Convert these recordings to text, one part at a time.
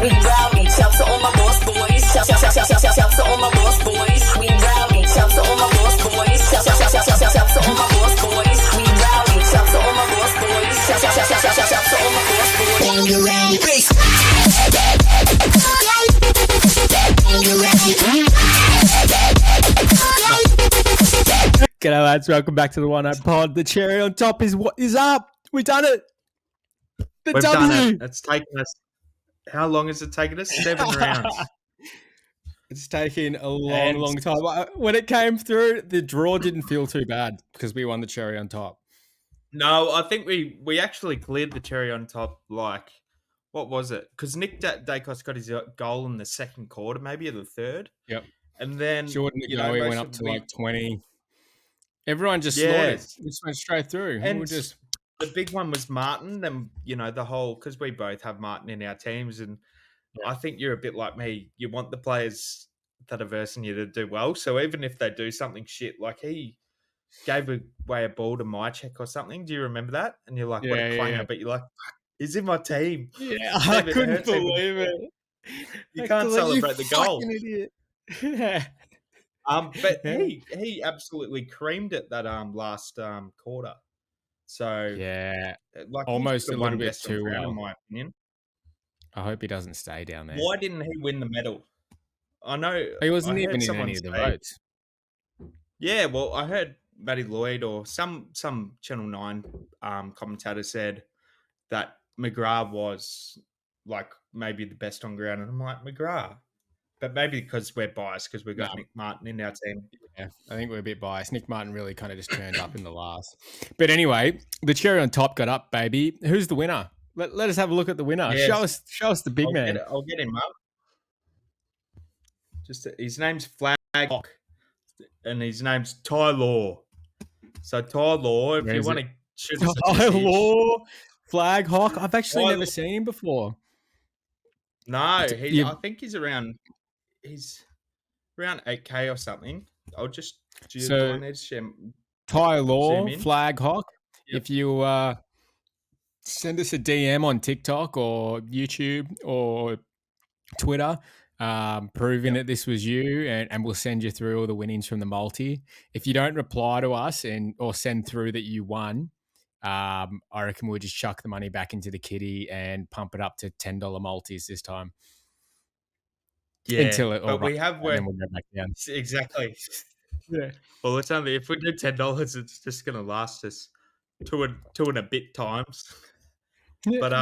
We rowdy. Shout to all my lost boys. Shout to all my lost boys. We rowdy. Shout to all my lost boys. Shout to all my lost boys. We rowdy. Shout to all my lost boys. Shout to all my lost boys. Bang around. G'day lads, welcome back to the One Up Pod. The cherry on top is what is up. We've done it. We've done it. It's taken us. How long has it taken us? 7 rounds. It's taken a long time. When it came through, the draw didn't feel too bad because we won the cherry on top. No, I think we actually cleared the cherry on top. Like, what was it? Because Nick Dacos got his goal in the second quarter, maybe in the third. Yep. And then Jordan Agoe went up to like 20. Everyone just slaughtered. We just went straight through. And the big one was Martin. And, the whole, because we both have Martin in our teams. And I think you're a bit like me. You want the players that are versing you to do well. So even if they do something shit, like he gave away a ball to my check or something. Do you remember that? And you're like, what a clanger. But you're like, he's in my team. Yeah, I couldn't believe it. You can't celebrate the goal. Idiot. Yeah. But he absolutely creamed it that last quarter. So yeah, like almost a little bit too well, in my opinion. I hope he doesn't stay down there. Why didn't he win the medal? I know he wasn't even in any of the votes. Yeah, well, I heard Matty Lloyd or some Channel 9 commentator said that McGrath was like maybe the best on ground, and I'm like, McGrath. But maybe because we're biased because we've got Nick Martin in our team. Yeah, I think we're a bit biased. Nick Martin really kind of just turned up in the last. But anyway, the cherry on top got up, baby. Who's the winner? Let us have a look at the winner. Yes. Show us the big man. I'll get him up. His name's Flag Hawk, and his name's Ty Law. So Ty Law, if you want to shoot us Ty Law, Flag Hawk. I've actually never seen him before. No, I think he's around 8K or something. I'll just Ty Law, Flag Hawk. Yep. If you send us a DM on TikTok or YouTube or Twitter, proving that this was you, and we'll send you through all the winnings from the multi. If you don't reply to us or send through that you won, I reckon we'll just chuck the money back into the kitty and pump it up to $10 multis this time. Yeah, until it all but we have and then we'll go back down. Exactly. Yeah. Well, it's only if we do $10, it's just going to last us two and a bit times. But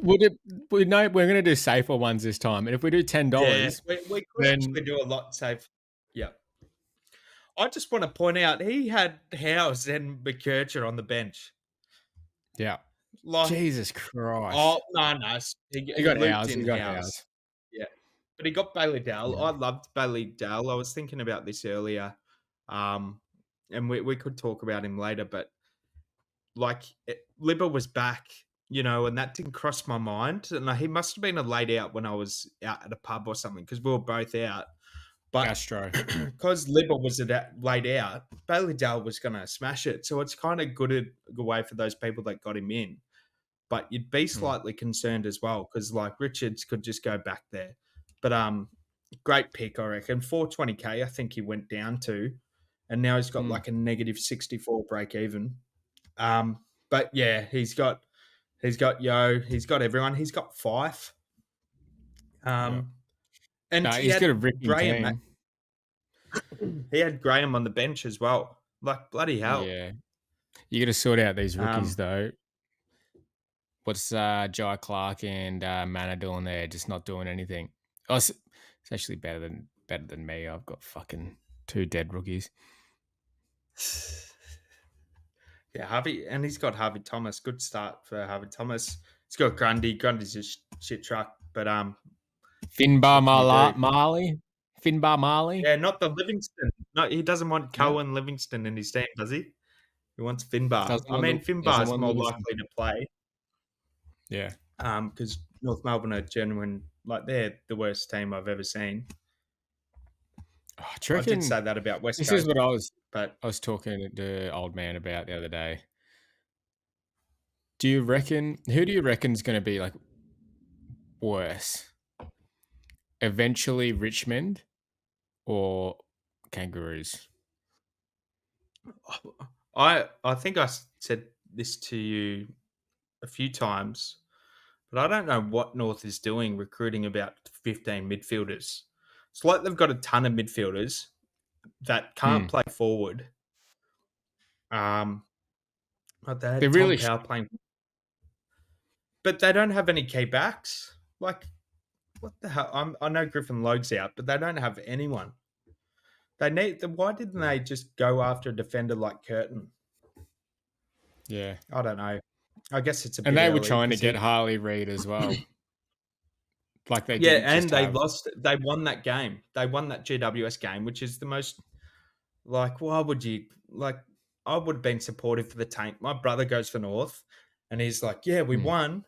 we're going to do safer ones this time, and if we do $10, we could actually do a lot safe. Yeah. I just want to point out he had Howes and McKercher on the bench. Yeah. Like, Jesus Christ. Oh no, he got Howes. He got Howes. Yeah, but he got Bailey Dale. Yeah. I loved Bailey Dale. I was thinking about this earlier, and we could talk about him later. But like, Libba was back, and that didn't cross my mind. And he must have been a laid out when I was out at a pub or something because we were both out. But Gastro. Because Libba was laid out, Bailey Dale was going to smash it. So it's kind of good way for those people that got him in. But you'd be slightly concerned as well because, like, Richards could just go back there. But great pick, I reckon. 420K, I think he went down to. And now he's got like a negative 64 break even. But, yeah, he's got Yo. He's got everyone. He's got Fife. And he's got a ripping team. He had Graham on the bench as well. Like, bloody hell. Yeah. You got to sort out these rookies, though. What's Jai Clark and Manna doing there? Just not doing anything. Oh, it's actually better than me. I've got fucking 2 dead rookies. Yeah, Harvey, and he's got Harvey Thomas. Good start for Harvey Thomas. He's got Grundy. Grundy's a shit truck, but Finbar Marley. Finbar Marley. Yeah, not the Livingston. No, he doesn't want Cohen Livingston in his team, does he? He wants Finbar. Finbar's more likely to play. Yeah. Because North Melbourne are genuine, like they're the worst team I've ever seen. I did say that about West Coast. This is what I was talking to the old man about the other day. Who do you reckon is going to be like worse? eventually Richmond or Kangaroos? I think I said this to you a few times, but I don't know what North is doing recruiting about 15 midfielders. It's like they've got a ton of midfielders that can't play forward. But they They're had Tom really Powell playing, but they don't have any key backs. Like, what the hell? I know Griffin Logue's out, but they don't have anyone. They need. Why didn't they just go after a defender like Curtin? yeah. I don't know. I guess it's a And bit they were early trying to 'cause get Harley Reid as well. Like they yeah, didn't and just they have lost. They won that game. They won that GWS game, which is the most. Like, why would you like? I would have been supportive for the tank. My brother goes for North, and he's like, "Yeah, we won."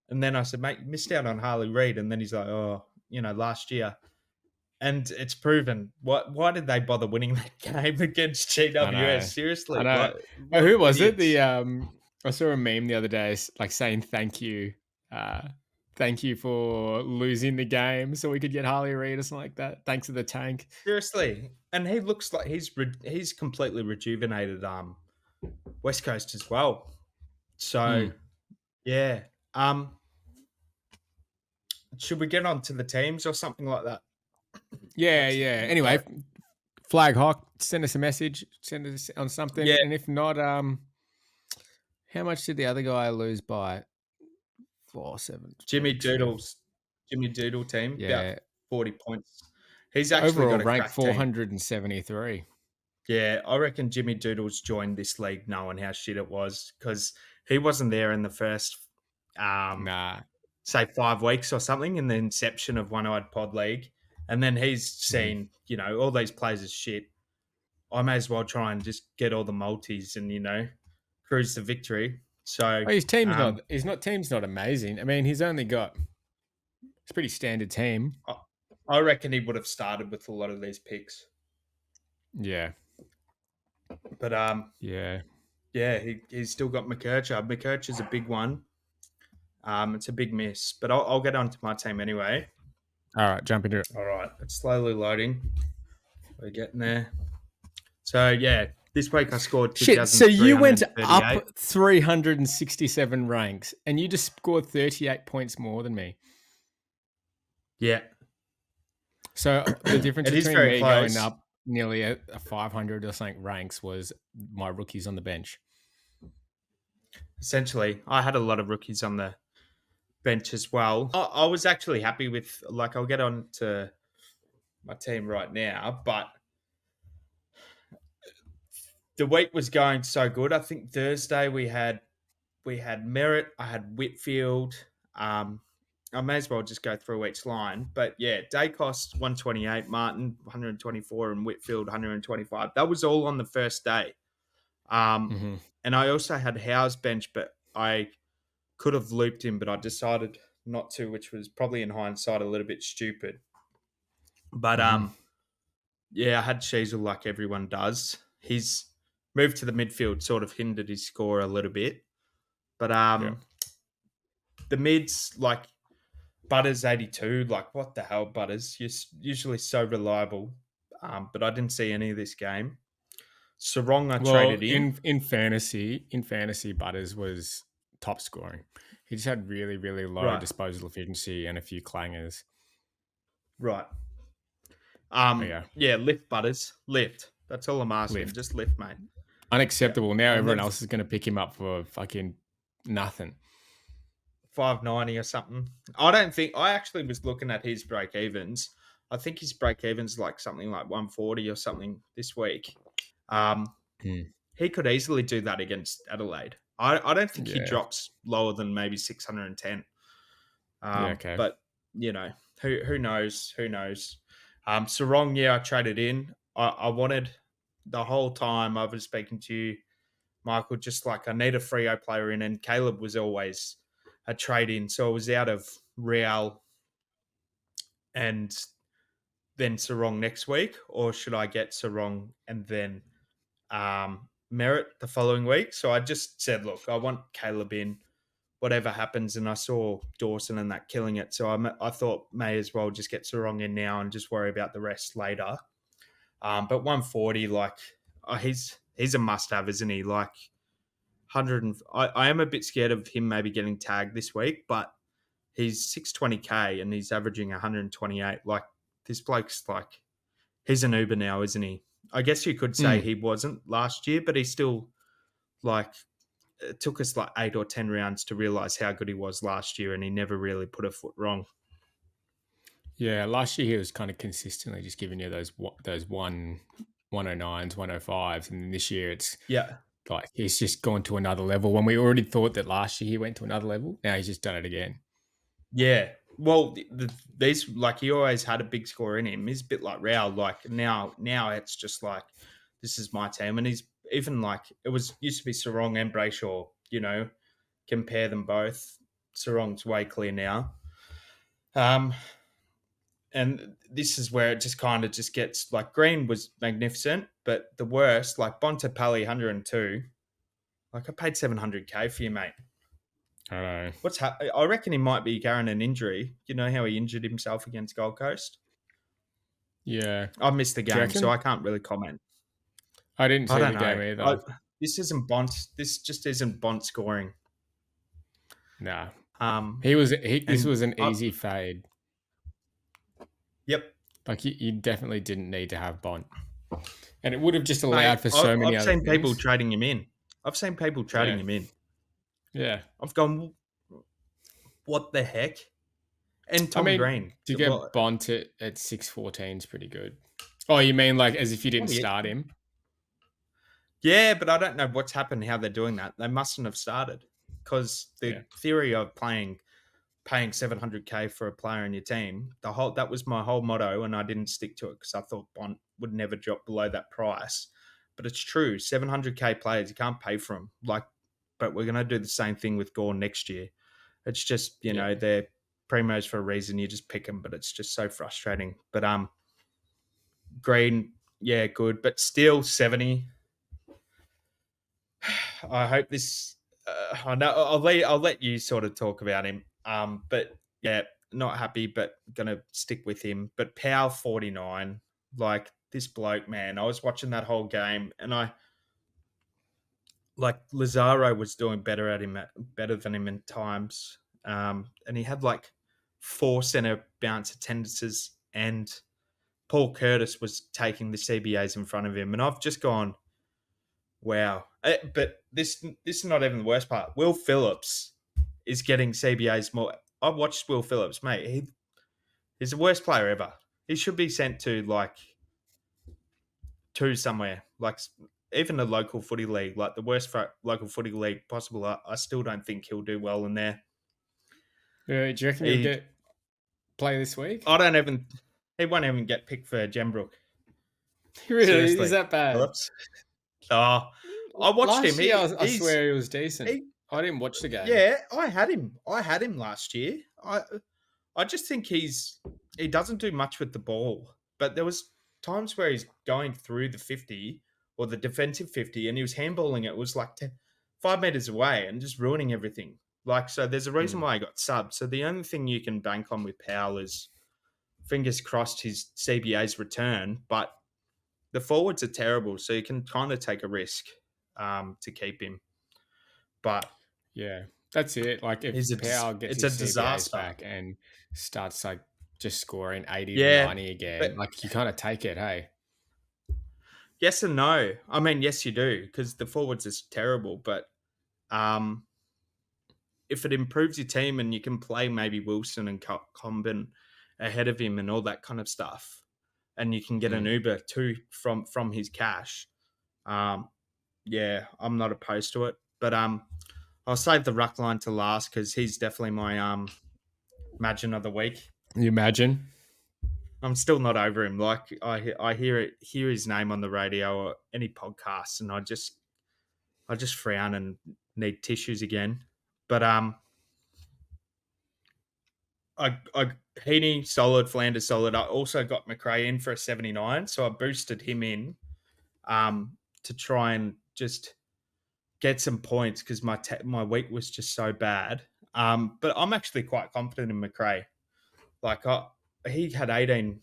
And then I said, "Mate, you missed out on Harley Reid." And then he's like, "Oh, last year." And it's proven. Why did they bother winning that game against I know. GWS? Seriously, I know. what Who was it? idiots. I saw a meme the other day like saying thank you. Thank you for losing the game so we could get Harley Reid or something like that. Thanks to the tank. Seriously, and he looks like he's completely rejuvenated. West Coast as well. So yeah. Should we get on to the teams or something like that? Yeah. Anyway, Flag Hawk, send us a message, send us on something. Yeah. And if not, how much did the other guy lose by? 4-7. Jimmy Doodle team, Yeah. about 40 points. He's actually Overall got a ranked crack team. 473. Yeah, I reckon Jimmy Doodles joined this league knowing how shit it was because he wasn't there in the first, say 5 weeks or something in the inception of One Eyed Pod League. And then he's seen, all these players as shit. I may as well try and just get all the multis and, cruise to victory. So his team's not amazing. I mean, he's only got it's a pretty standard team. I reckon he would have started with a lot of these picks. Yeah. But yeah, he's still got McKercher. McKercher's a big one. It's a big miss, but I'll get on to my team anyway. All right, jump into it. All right, it's slowly loading. We're getting there. So yeah, this week I scored. Shit, so you went up 367 ranks, and you just scored 38 points more than me. Yeah. So the difference between me close. going up nearly a 500 or something ranks was my rookies on the bench. Essentially, I had a lot of rookies on the bench as well. I was actually happy with, I'll get on to my team right now, but the week was going so good. I think Thursday we had Merret, I had Whitfield. I may as well just go through each line. But yeah, Dacos 128, Martin 124, and Whitfield 125. That was all on the first day. And I also had Howe's bench, but I could have looped him, but I decided not to, which was probably in hindsight a little bit stupid. But yeah, I had Sheasel like everyone does. His move to the midfield sort of hindered his score a little bit. But the mids, like Butters 82, like what the hell, Butters? You're usually so reliable. But I didn't see any of this game. Sarong I traded in. In fantasy, Butters was top scoring. He just had really, really low disposal efficiency and a few clangers. Right. Yeah, lift Butters. Lift. That's all I'm asking. Just lift, mate. Unacceptable. Now everyone else is going to pick him up for fucking nothing. 590 or something. I actually was looking at his break evens. I think his break evens like something like 140 or something this week. He could easily do that against Adelaide. I don't think he drops lower than maybe 610. But who knows? Who knows? Sarong, I traded in. I wanted the whole time I was speaking to you, Michael, just like I need a Freo player in, and Caleb was always a trade in. So I was out of Rowell and then Sarong next week, or should I get Sarong and then Merret the following week? So I just said, look, I want Caleb in. whatever happens. And I saw Dawson and that killing it. So I thought may as well just get Sarong in now and just worry about the rest later. But 140, like, he's a must-have, isn't he? Like, 100 and I am a bit scared of him maybe getting tagged this week, but he's 620k and he's averaging 128. Like, this bloke's like, he's an Uber now, isn't he? I guess you could say he wasn't last year, but he's still, like, it took us like 8 or 10 rounds to realize how good he was last year, and he never really put a foot wrong. Yeah, last year he was kind of consistently just giving you those 109s, 105s, and then this year it's like he's just gone to another level. When we already thought that last year he went to another level, now he's just done it again. Yeah. Well, these, like, he always had a big score in him. He's a bit like Rowell. Like, now it's just like, this is my team. And he's even like, used to be Sarong and Brayshaw, you know, compare them both. Sarong's way clear now. And this is where it just kind of just gets, like, Green was magnificent, but the worst, like, Bontempelli 102, like, I paid 700k for you, mate. I know. I reckon he might be carrying an injury. You know how he injured himself against Gold Coast? Yeah. I missed the game, so I can't really comment. I didn't see the game either. This isn't Bont. This just isn't Bont scoring. Nah. This was an easy fade. Yep. Like, you definitely didn't need to have Bont. And it would have just allowed for so many other things. I've seen people trading him in. Yeah. I've gone, what the heck? And Tommy Green. To get Bont at 614 is pretty good. Oh, you mean like as if you didn't start him? Yeah, but I don't know what's happened, how they're doing that. They mustn't have started, because the theory of paying 700k for a player in your team, that was my whole motto, and I didn't stick to it because I thought Bont would never drop below that price. But it's true, 700k players, you can't pay for them. Like, but we're going to do the same thing with Gore next year. It's just, you know, they're primos for a reason. You just pick them, but it's just so frustrating. But Green, yeah, good. But Steele, 70. I hope this. I know I'll let you sort of talk about him. But yeah, not happy, but gonna stick with him. But Powell, 49. Like, this bloke, man. I was watching that whole game, and like, Lazaro was doing better than him in times. And he had like 4 center bounce attendances, and Paul Curtis was taking the CBAs in front of him. And I've just gone, wow. But this is not even the worst part. Will Phillips is getting CBAs more. I've watched Will Phillips, mate. He's the worst player ever. He should be sent to somewhere, like even a local footy league, like the worst local footy league possible. I still don't think he'll do well in there. Do you reckon he'll get play this week? He won't even get picked for Gembrook. Really? Seriously. Is that bad? Phillips. I watched him. I swear he was decent. I didn't watch the game. Yeah, I had him last year. I just think he doesn't do much with the ball, but there was times where he's going through the 50 or the defensive 50, and he was handballing it. It was like 5 meters away and just ruining everything. Like, so there's a reason why he got subbed. So the only thing you can bank on with Powell is, fingers crossed, his CBA's return, but the forwards are terrible, so you can kind of take a risk to keep him. But yeah, that's it. Like, if Powell gets his CBAs back and starts like just scoring 80 to 90 again, like, you kind of take it, hey? Yes and no. I mean, yes, you do, because the forwards is terrible. But if it improves your team and you can play maybe Wilson and Combin ahead of him and all that kind of stuff, and you can get an Uber too from his cash, yeah, I'm not opposed to it. But I'll save the ruck line to last, because he's definitely my Imagine of the week. You imagine? I'm still not over him. Like, I hear his name on the radio or any podcast, and I just frown and need tissues again. But Heaney solid, Flanders solid. I also got McRae in for a 79, so I boosted him in to try and just get some points because my week was just so bad. But I'm actually quite confident in McRae. Like he had 18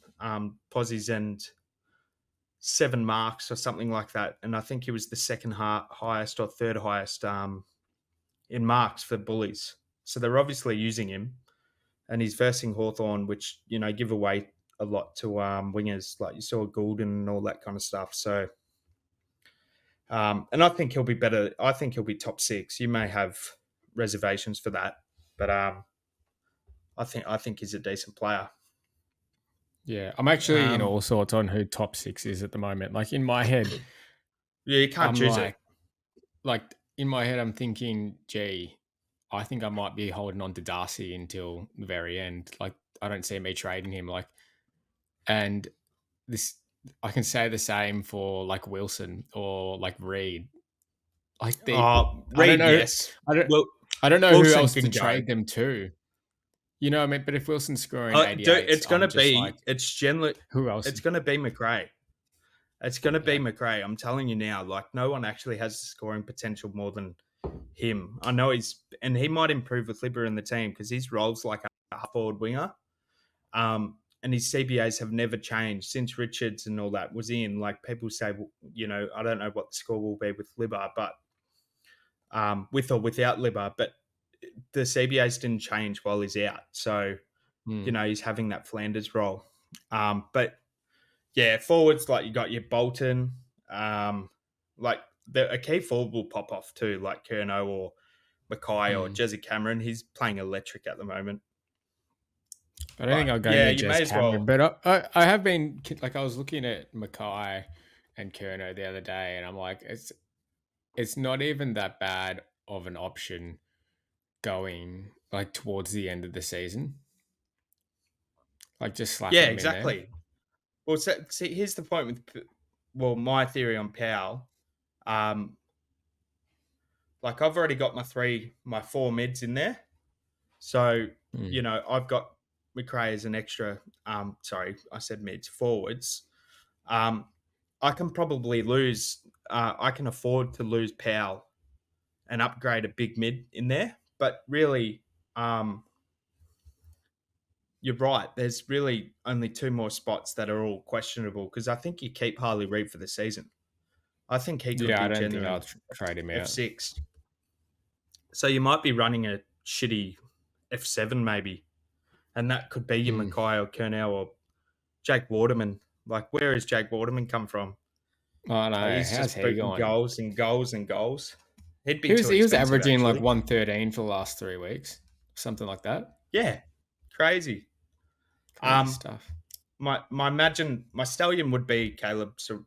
posies and 7 marks or something like that, and I think he was the second highest or third highest in marks for Bullies. So they're obviously using him, and he's versing Hawthorn, which give away a lot to wingers, like you saw Goulden and all that kind of stuff. So, and I think he'll be better. I think he'll be top 6. You may have reservations for that, but I think he's a decent player. Yeah, I'm actually in all sorts on who top 6 is at the moment. Like in my head, yeah, you can't choose it. it. Like in my head, I'm thinking, gee, I think I might be holding on to Darcy until the very end. Like I don't see me trading him. Like, and this, I can say the same for like Wilson or like Reed. Like Reed, I don't know. Yes. I don't know Wilson who else to can go. trade them to. You know what I mean? But if Wilson's scoring 88, it's going to be like, it's generally who else? It's going to be McRae. It's going to be McRae. I'm telling you now. Like no one actually has scoring potential more than him. I know he might improve with Libba in the team because his role's like a half-forward winger. And his CBAs have never changed since Richards and all that was in. Like people say, I don't know what the score will be with Libba, but with or without Libba, but the CBAs didn't change while he's out. So, he's having that Flanders role. But yeah, forwards, like you got your Bolton, like a key forward will pop off too, like Curnow or Mackay or Jesse Cameron. He's playing electric at the moment. I don't think I'll go near Jesse Cameron, but I have been, like, I was looking at Mackay and Curnow the other day, and I'm like, it's not even that bad of an option going like towards the end of the season. Like just slap him exactly. in there. Well, see, here's the point with my theory on Powell. Like I've already got my 4 mids in there, so I've got McRae as an extra. Sorry, I said mids, forwards. I can probably lose. I can afford to lose Powell and upgrade a big mid in there, but really, you're right. There's really only 2 more spots that are all questionable because I think you keep Harley Reid for the season. I think he could be I don't genuine think I'll trade him out. F6. So you might be running a shitty F7 maybe, and that could be your Mackay or Curnow or Jake Waterman. Like, where has Jake Waterman come from? Oh no, he's how's just he going? Goals and goals and goals. He'd be he was averaging actually. like 113 for the last 3 weeks, something like that. Yeah, crazy. Stuff. My stallion would be Caleb. So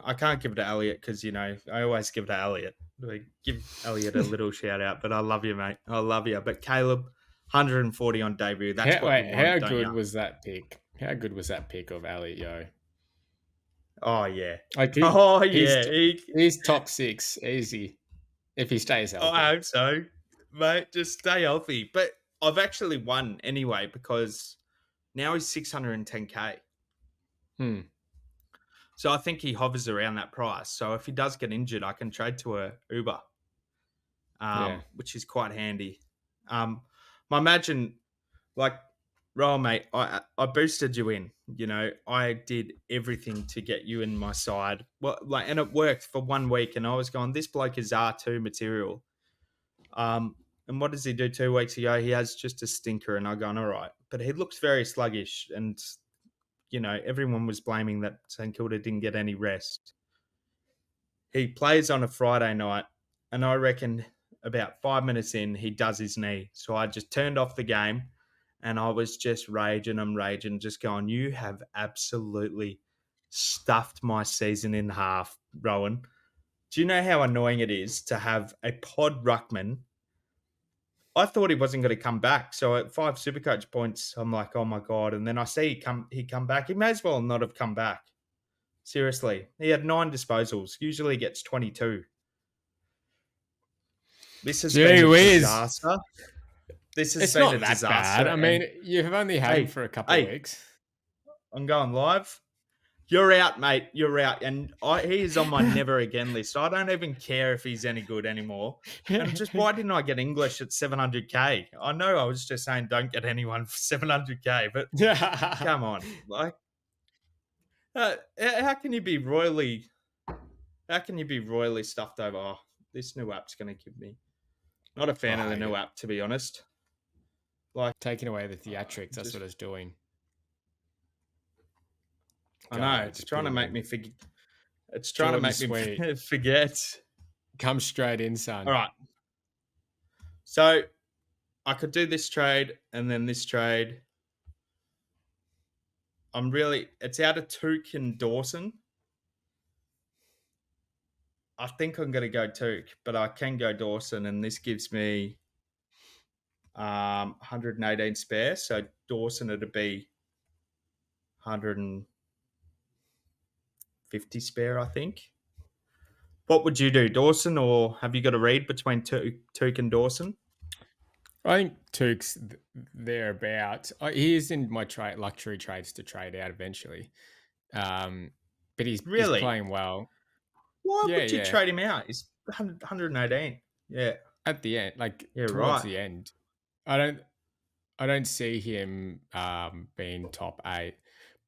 I can't give it to Elliot because I always give it to Elliot. I give Elliot a little shout out, but I love you, mate. I love you. But Caleb, 140 on debut. That's you want. How good was that pick? How good was that pick of Elliot Yo? Oh yeah. He's top 6 easy if he stays healthy. I hope so, mate. Just stay healthy. But I've actually won anyway because now he's 610K. So I think he hovers around that price. So if he does get injured, I can trade to a Uber, which is quite handy. I imagine, like, Rowell, mate, I boosted you in. I did everything to get you in my side. Well, and it worked for 1 week. And I was going, this bloke is R2 material. And what does he do 2 weeks ago? He has just a stinker, and I'm going, all right. But he looks very sluggish, and everyone was blaming that St Kilda didn't get any rest. He plays on a Friday night, and I reckon about 5 minutes in, he does his knee. So I just turned off the game, and I was just raging, just going, you have absolutely stuffed my season in half, Rowan. Do you know how annoying it is to have a pod ruckman? I thought he wasn't going to come back. So at 5 SuperCoach points, I'm like, oh my God. And then I see he come back. He may as well not have come back. Seriously. He had 9 disposals. Usually gets 22. This has been a disaster. It's not that bad. I mean, you've only had him for a couple of weeks. I'm going live. You're out, mate. You're out. And he is on my never again list. I don't even care if he's any good anymore. And just why didn't I get English at 700K? I know I was just saying don't get anyone for 700K, but come on. Like, how can you be royally stuffed over? Oh, this new app's going to give me. Not a fan of the new app, to be honest. Like taking away the theatrics, that's what it's doing. I know it's trying to make me forget. It's trying to make me forget. Come straight in, son. All right. So I could do this trade and then this trade. It's out of Touk and Dawson. I think I'm going to go Touk, but I can go Dawson, and this gives me 118 spare. So Dawson, it'd be 150 spare, I think. What would you do, Dawson, or have you got a read between Touk and Dawson? I think Touk's thereabout. He is in my luxury trades to trade out eventually, but he's playing well. Why would you trade him out? He's 118. Yeah, at the end, towards the end, I don't see him being top 8,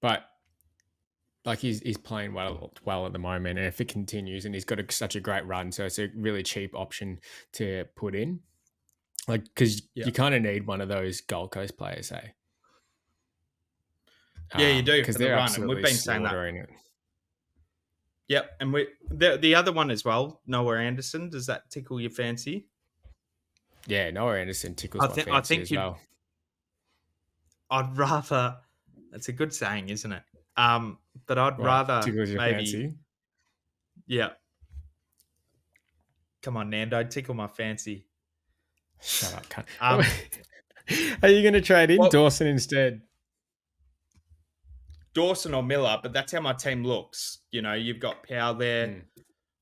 but like he's playing well at the moment, and if it continues, and he's got such a great run, so it's a really cheap option to put in. Like, because you kind of need one of those Gold Coast players, hey? Yeah, you do, because they're run, and we've been saying that. It. Yep, and the other one as well, Noah Anderson. Does that tickle your fancy? Yeah, Noah Anderson tickles my fancy as well. I'd rather. It's a good saying, isn't it? But I'd rather tickles your fancy. Yeah. Come on, Nando, tickle my fancy. Shut up, cunt. Are you going to trade in Dawson instead? Dawson or Miller, but that's how my team looks. You know, you've got Powell there.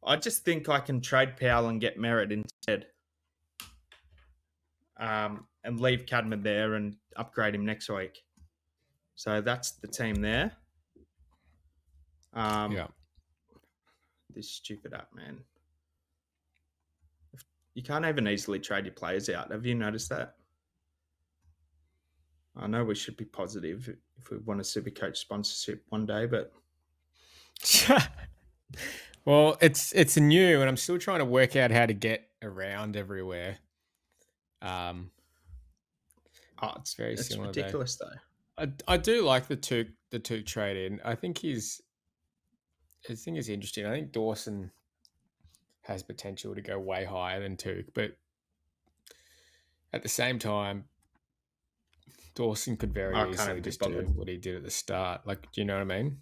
I just think I can trade Powell and get Merret instead. And leave Cadman there and upgrade him next week. So that's the team there. This stupid app, man. You can't even easily trade your players out. Have you noticed that? I know we should be positive if we want a SuperCoach sponsorship one day, but well, it's new, and I'm still trying to work out how to get around everywhere. It's very similar. It's ridiculous though. I do like the Touk trade in. I think it's interesting. I think Dawson has potential to go way higher than Touk, but at the same time, Dawson could very easily just do what he did at the start. Like, do you know what I mean?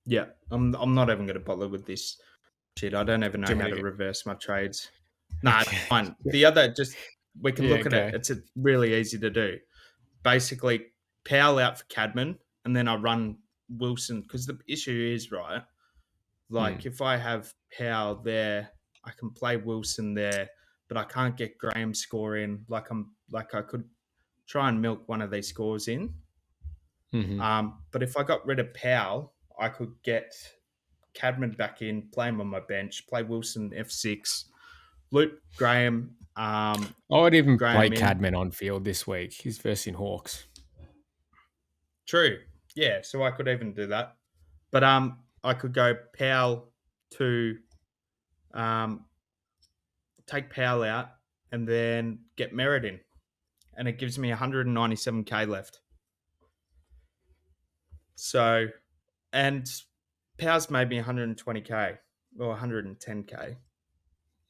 Yeah, I'm not even going to bother with this shit. I don't even know how to reverse my trades. No, it's fine. The other, we can look at it. It's really easy to do. Basically, Powell out for Cadman, and then I run Wilson, because the issue is, right, like if I have Powell there, I can play Wilson there, but I can't get Graham score in. Like I could try and milk one of these scores in. But if I got rid of Powell, I could get Cadman back in, play him on my bench, play Wilson F6, loop Graham. I would even play Cadman on field this week. He's versing Hawks. True. Yeah, so I could even do that. But I could go Powell to take Powell out and then get Merret in. And it gives me 197K left. So, and Powell's made me 120K or 110K.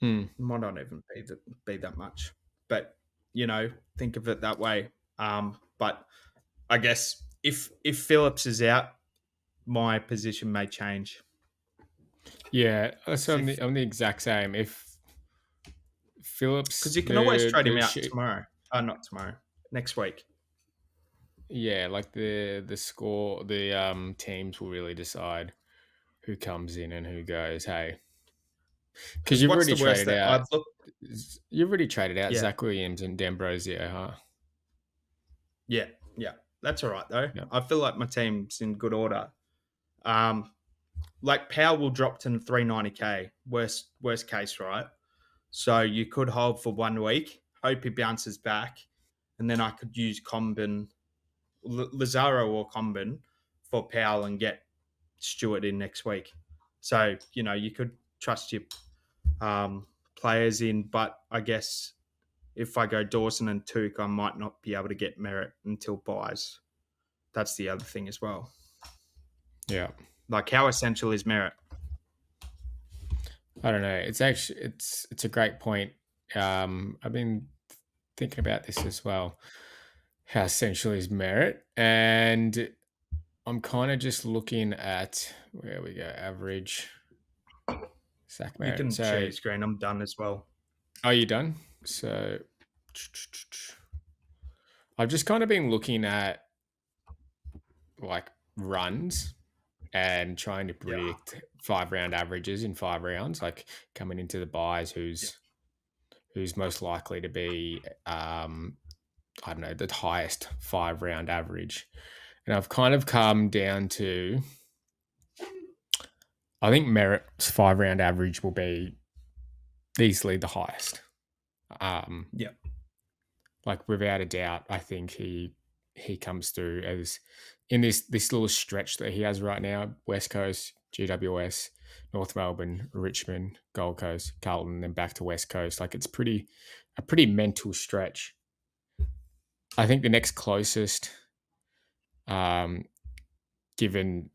Might not even be that much. But, you know, think of it that way. But I guess if Phillips is out, my position may change. Yeah, so I'm the exact same. If Phillips, because you can always trade him out tomorrow. Not tomorrow. Next week. Yeah, like the score, the teams will really decide who comes in and who goes. Hey, because you've already traded out. You've already traded out Zach Williams and D'Ambrosio, huh? Yeah, that's all right though. Yeah. I feel like my team's in good order. Like Powell will drop to 390k. Worst case, right? So you could hold for 1 week, hope he bounces back, and then I could use Lazaro or Combin for Powell and get Stewart in next week. So, you could trust your players in, but I guess if I go Dawson and Touk, I might not be able to get Merret until buys. That's the other thing as well. Yeah. Like, how essential is Merret? I don't know. It's actually it's a great point. I've been thinking about this as well. How essential is Merret? And I'm kind of just looking at where we go, average sack You Merret. can So, share your screen. I'm done as well. are you done? So, I've just kind of been looking at like runs and trying to predict 5-round averages in 5 rounds, like coming into the buys, who's most likely to be, I don't know, the highest 5-round average. And I've kind of come down to, I think Merritt's 5-round average will be easily the highest. Like without a doubt, I think he comes through as in this little stretch that he has right now: West Coast, GWS, North Melbourne, Richmond, Gold Coast, Carlton, then back to West Coast. Like it's a pretty mental stretch. I think the next closest, given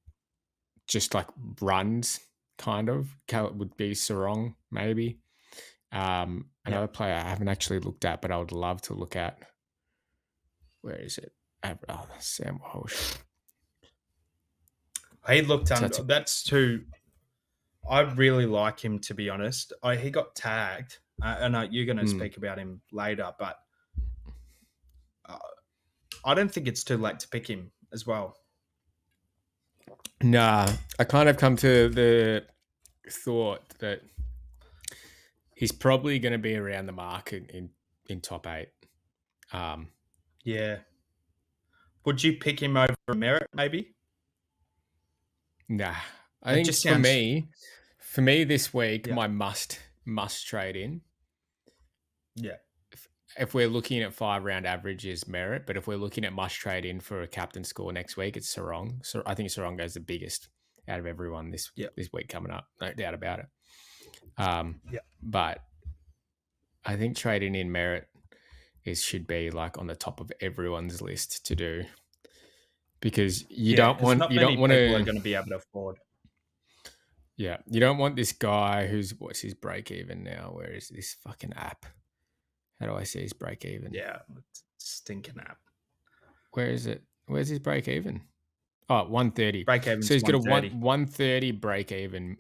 just like runs, kind of would be Sarong, maybe. Another player I haven't actually looked at, but I would love to look at. Where is it? Sam Walsh. He looked under. That's too. I really like him, to be honest. He got tagged. I know you're going to speak about him later, but I don't think it's too late to pick him as well. Nah, I kind of come to the thought that he's probably going to be around the mark in top 8. Yeah. Would you pick him over Merret, maybe? Nah, I think for me this week, Yeah. my must trade in. Yeah. If we're looking at 5-round average is Merret, but if we're looking at must trade in for a captain score next week, it's Sarong. So I think Sarong goes the biggest out of everyone this week coming up, no doubt about it. But I think trading in Merret should be like on the top of everyone's list to do, because you don't want to people are going to be able to afford. Yeah, you don't want this guy what's his break even now? Where is this fucking app? How do I see his break even? Yeah, stinking app. Where is it? Where's his break even? Oh, 130. Break even. So he's got a 130 break even.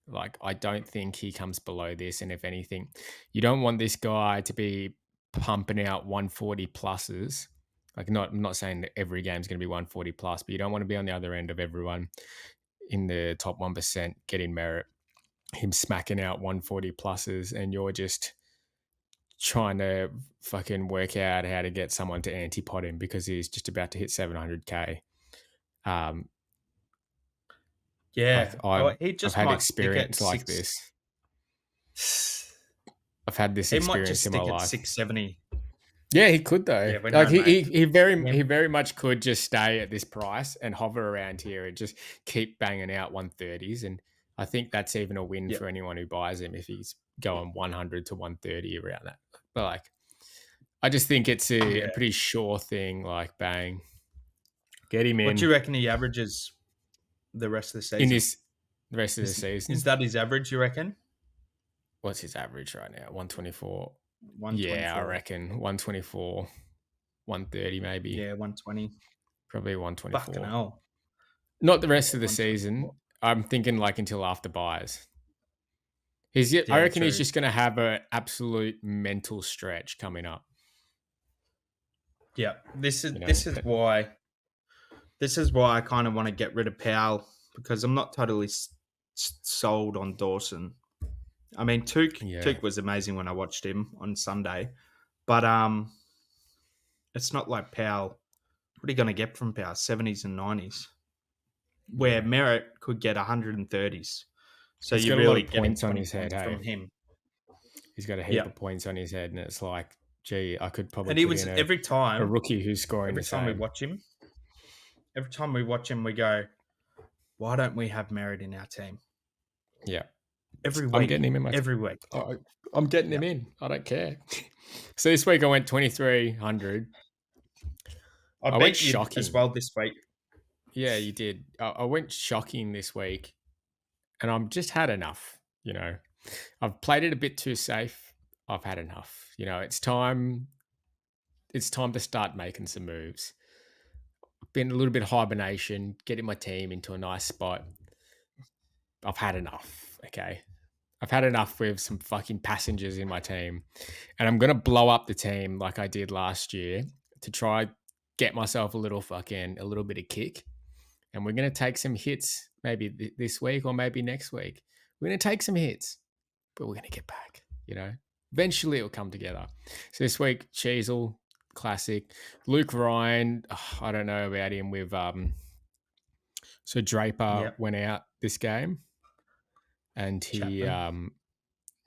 Like, I don't think he comes below this. And if anything, you don't want this guy to be pumping out 140 pluses. Like, I'm not saying that every game's going to be 140 plus, but you don't want to be on the other end of everyone in the top 1% getting Merret, him smacking out 140 pluses, and you're just trying to fucking work out how to get someone to anti-pot him because he's just about to hit 700k. I've had experience like this. I've had this experience in my life. 670. Yeah, he could though. Yeah, like he very much could just stay at this price and hover around here and just keep banging out 130s. And I think that's even a win for anyone who buys him if he's going 100 to 130 around that. But like, I just think it's a pretty sure thing. Like, bang, get him in. What do you reckon he averages the rest of the season? The rest of the season, is that his average? You reckon? What's his average right now? 124. Yeah, I reckon 124, 130 maybe. Yeah, 120. Probably 124. Fucking hell. Not the rest of the season. I'm thinking like until after buys. I reckon he's just going to have an absolute mental stretch coming up. Yeah, this is why I kind of want to get rid of Powell, because I'm not totally sold on Dawson. I mean, Touk was amazing when I watched him on Sunday, but it's not like Powell. What are you going to get from Powell? 70s and 90s. where Merret could get 130s. So He's you're got a lot really of getting points on 20 his head, points hey? from him. He's got a heap Yeah. of points on his head, and it's like, gee, I could probably And he put was in every a time rookie who's scoring we the same. watch him, we go, why don't we have Merret in our team? Yeah. Every week. I'm getting him in my team. every week. I'm getting him in. I don't care. So this week I went 2,300. I went beat you shocking as well this week. Yeah, you did. I went shocking this week, and I've just had enough. I've played it a bit too safe. I've had enough. It's time. It's time to start making some moves. Been a little bit of hibernation, getting my team into a nice spot. I've had enough. Okay. I've had enough with some fucking passengers in my team. And I'm going to blow up the team like I did last year to try get myself a little bit of kick. And we're going to take some hits maybe this week or maybe next week. We're going to take some hits, but we're going to get back, Eventually it'll come together. So this week, Cheezel, classic. Luke Ryan, I don't know about him with so Draper went out this game, and he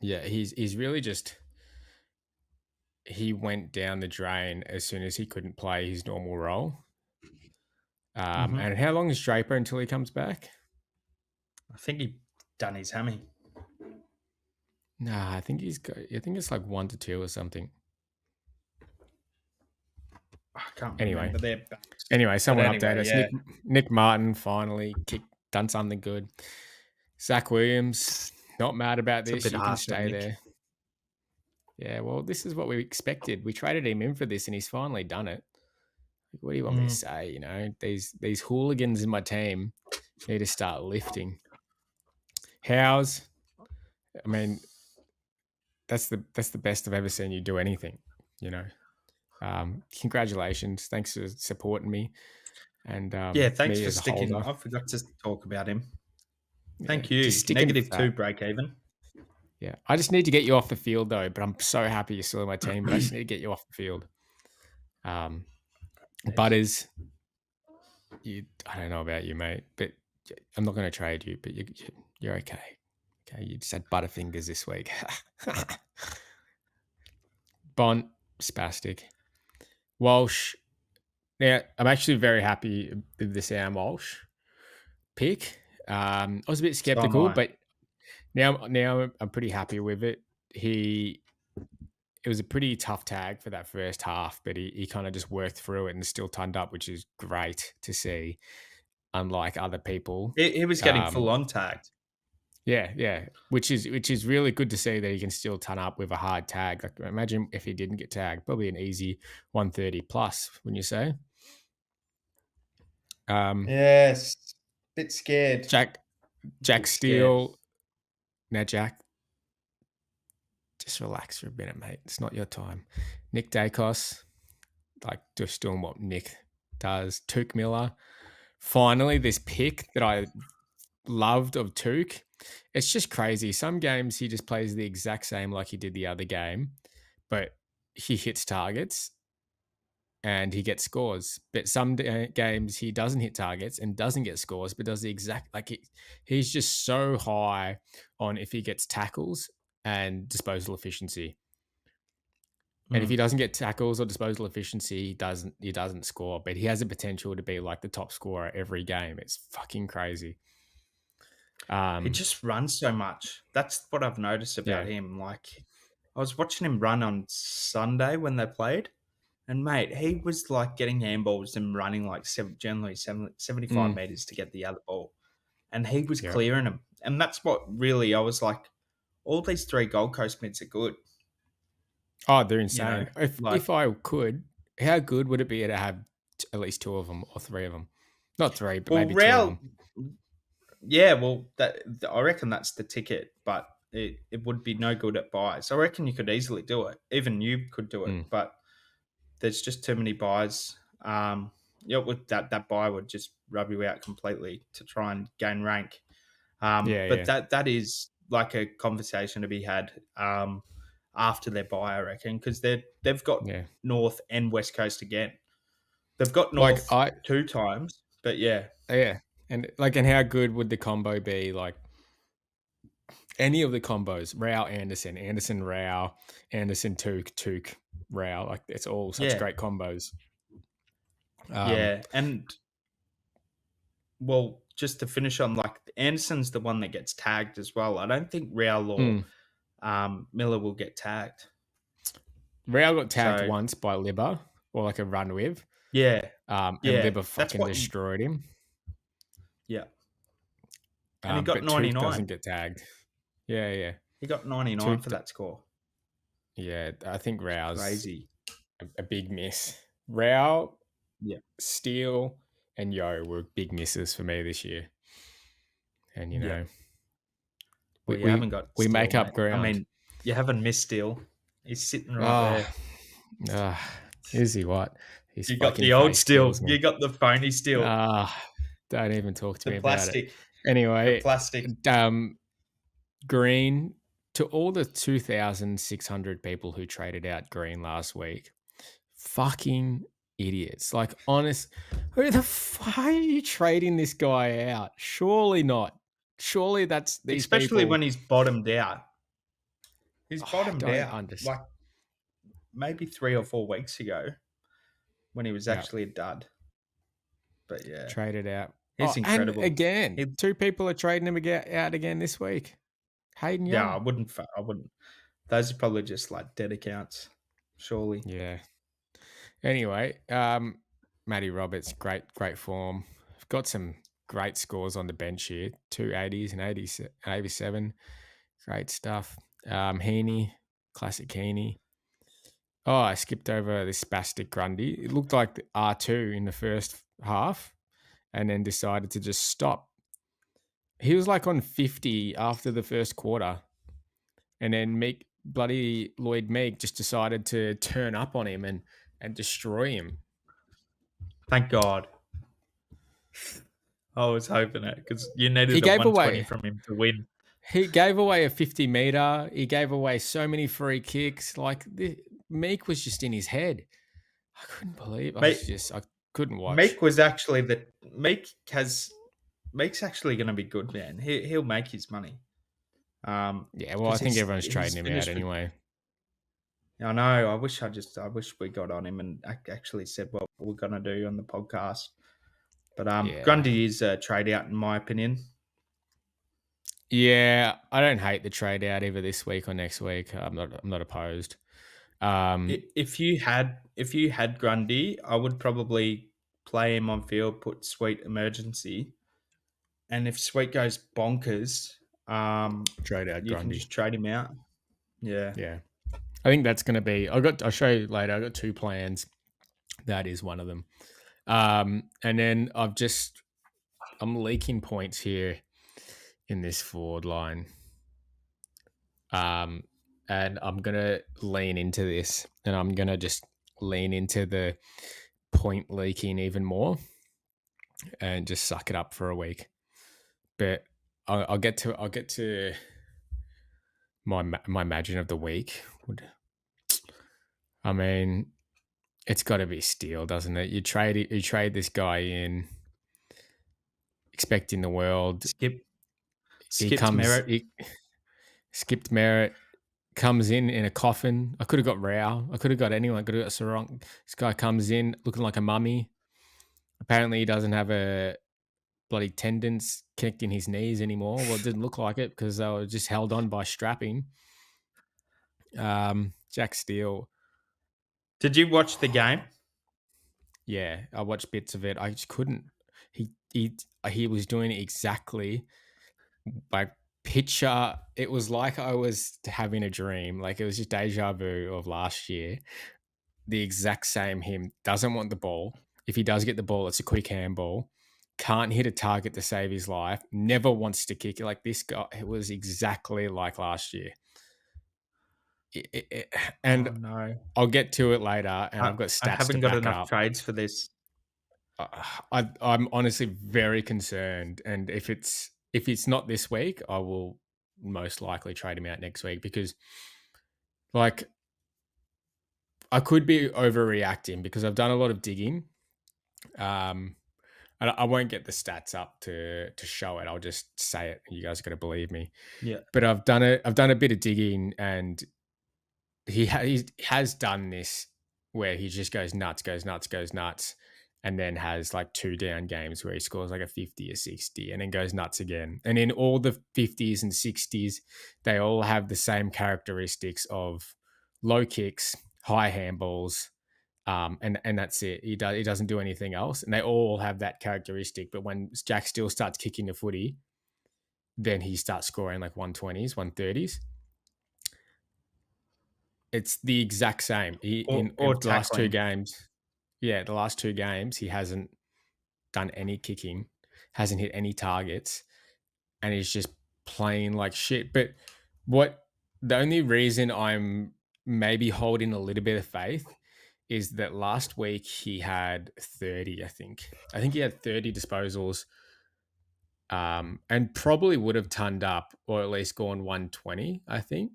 he's really just he went down the drain as soon as he couldn't play his normal role. And how long is Draper until he comes back? I think he done his hammy. Nah, I think it's like 1 to 2 or something. I can't remember. Anyway, someone update us. Yeah. Nick Martin finally done something good. Zach Williams, not mad about this. You can stay there. Yeah, well, this is what we expected. We traded him in for this, and he's finally done it. What do you want me to say? These hooligans in my team need to start lifting. How's? I mean, that's the best I've ever seen you do anything. Congratulations. Thanks for supporting me. And thanks me for as a sticking. holder. I forgot to talk about him. Thank Yeah, you. just sticking -2 break even. Yeah, I just need to get you off the field though. But I'm so happy you're still in my team. But I just need to get you off the field. Butters, I don't know about you, mate, but I'm not going to trade you. But you're okay. Okay, you just had butterfingers this week. Bont, spastic. Walsh. Now, I'm actually very happy with the Sam Walsh pick. I was a bit skeptical, but now I'm pretty happy with it. It was a pretty tough tag for that first half, but he kind of just worked through it and still turned up, which is great to see, unlike other people. He was getting full on tagged. Yeah, which is really good to see that he can still turn up with a hard tag. Like, imagine if he didn't get tagged, probably an easy 130 plus, wouldn't you say? Yes, bit scared. Jack Steele. Now, Jack, just relax for a minute, mate. It's not your time. Nick Dacos, like just doing what Nick does. Touk Miller. Finally, this pick that I loved of Touk. It's just crazy. Some games he just plays the exact same like he did the other game, but he hits targets and he gets scores. But some games he doesn't hit targets and doesn't get scores, but does the exact he's just so high on if he gets tackles and disposal efficiency. And if he doesn't get tackles or disposal efficiency, he doesn't score. But he has the potential to be like the top scorer every game. It's fucking crazy. He just runs so much. That's what I've noticed about him. Like, I was watching him run on Sunday when they played, and mate, he was like getting handballs and running like generally 75 meters to get the other ball, and he was clearing them. And that's what really I was like, all these 3 Gold Coast mids are good. Oh, they're insane. If I could, how good would it be to have at least 2 of them or 3 of them? Not 3, but maybe 2 of them. Yeah, well, I reckon that's the ticket, but it would be no good at buys. I reckon you could easily do it. Even you could do it, but there's just too many buys. With that buy would just rub you out completely to try and gain rank. That is like a conversation to be had after their buy, I reckon, because they've got North and West Coast again. They've got North 2 times, but yeah. Yeah. And and how good would the combo be? Like any of the combos, Rowell, Anderson, Rowell, Anderson, Touk, Rowell. Like it's all such Yeah, great combos. yeah, and well, just to finish on, like, Anderson's the one that gets tagged as well. I don't think Rowell or Mm. Miller will get tagged. Rowell got tagged So once by Libba or like a run with, yeah, and yeah, Libba that's fucking what. destroyed him. Yeah, and he got But Touk doesn't 99. get tagged. Yeah, yeah. He got 99 Touk, for that score. yeah, I think It's Rowell's crazy. a big miss. Rowell, Yeah, Steele, and Yo were big misses for me this year. And yeah. we Well, you we, haven't got we Steele, make up mate. I ground. mean, you haven't missed Steele. He's sitting right Oh, there. is he what? His You got fucking the old face Steele. kills me. You got the phony Steele. Don't even talk to The me about it. plastic. The Anyway, plastic. Green, to all the 2,600 people who traded out Green last week, fucking idiots. Like, honest, who the fuck are you trading this guy out? Surely not. Surely that's these Especially people. when he's bottomed out. He's I bottomed don't out understand. like maybe 3 or 4 weeks ago when he was Yeah. actually a dud. But yeah, Traded out. he's incredible. And again, He- 2 people are trading him out again this week. Hayden Young. yeah, I wouldn't. Those are probably just like dead accounts, surely. Yeah. Anyway, Matty Roberts, great form. Got some great scores on the bench here. 2 80s and 87. Great stuff. Heaney, classic Heaney. Oh, I skipped over this spastic Grundy. It looked like the R2 in the first half and then decided to just stop. He was like on 50 after the first quarter. And then bloody Lloyd Meek just decided to turn up on him and destroy him. Thank God. I was hoping it because you needed He a gave 120 away. from him to win. He gave away a 50-meter. He gave away so many free kicks. Like Meek was just in his head. I couldn't believe. I couldn't watch. Meek's actually going to be good, man. He'll make his money. Yeah, well, I think everyone's trading him out anyway. I know. I wish we got on him and actually said what we're going to do on the podcast. But Grundy is a trade out in my opinion. Yeah, I don't hate the trade out either this week or next week. I'm not opposed. If you had Grundy, I would probably play him on field, put Sweet emergency, and if Sweet goes bonkers, trade out you Grundy. can just trade him out. Yeah, yeah. I think that's going to be. I'll show you later. I got 2 plans. That is one of them. And then I'm leaking points here in this forward line. And I'm going to lean into this, and I'm going to just lean into the point leaking even more and just suck it up for a week. But I'll get to my imagine of the week. I mean, it's got to be Steele, doesn't it? You trade this guy in, expecting the world. skipped Merret. Skipped Merret. Comes in a coffin. I could have got Rowell. I could have got anyone. I could have got Sarong. This guy comes in looking like a mummy. Apparently, he doesn't have a bloody tendons connecting his knees anymore. Well, it didn't look like it because they were just held on by strapping. Jack Steele. Did you watch the game? Yeah, I watched bits of it. I just couldn't. He was doing it exactly like picture. It was like I was having a dream. Like it was just deja vu of last year. The exact same him. Doesn't want the ball. If he does get the ball, it's a quick handball. Can't hit a target to save his life. Never wants to kick it. Like this guy, it was exactly like last year. And no, I'll get to it later. And I've got stats. I haven't to got back enough up. trades for this. I'm honestly very concerned. And if it's not this week, I will most likely trade him out next week because, like, I could be overreacting because I've done a lot of digging. I won't get the stats up to show it. I'll just say it. You guys got to believe me. Yeah. But I've done a bit of digging, and he has done this where he just goes nuts, and then has like 2 down games where he scores like a 50 or 60 and then goes nuts again. And in all the 50s and 60s, they all have the same characteristics of low kicks, high handballs, and that's it. He doesn't do anything else, and they all have that characteristic. But when Jack Steele starts kicking the footy, then he starts scoring like 120s, 130s. It's the exact same. In Or the last 2 tackling. games, the last 2 games, he hasn't done any kicking, hasn't hit any targets, and he's just playing like shit. But the only reason I'm maybe holding a little bit of faith is that last week he had 30, I think. I think he had 30 disposals, and probably would have turned up or at least gone 120, I think.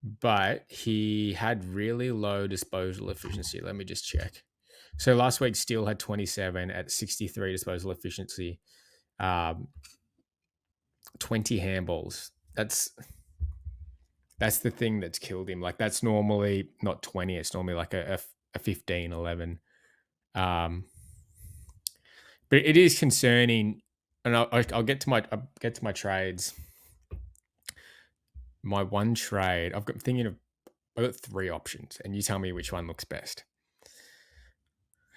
But he had really low disposal efficiency. Let me just check. So last week, Steele had 27 at 63 disposal efficiency, 20 handballs. That's the thing that's killed him. Like, that's normally not 20. It's normally like a 15, 11. But it is concerning. And I'll get to my trades. My one trade, I've got 3 options, and you tell me which one looks best.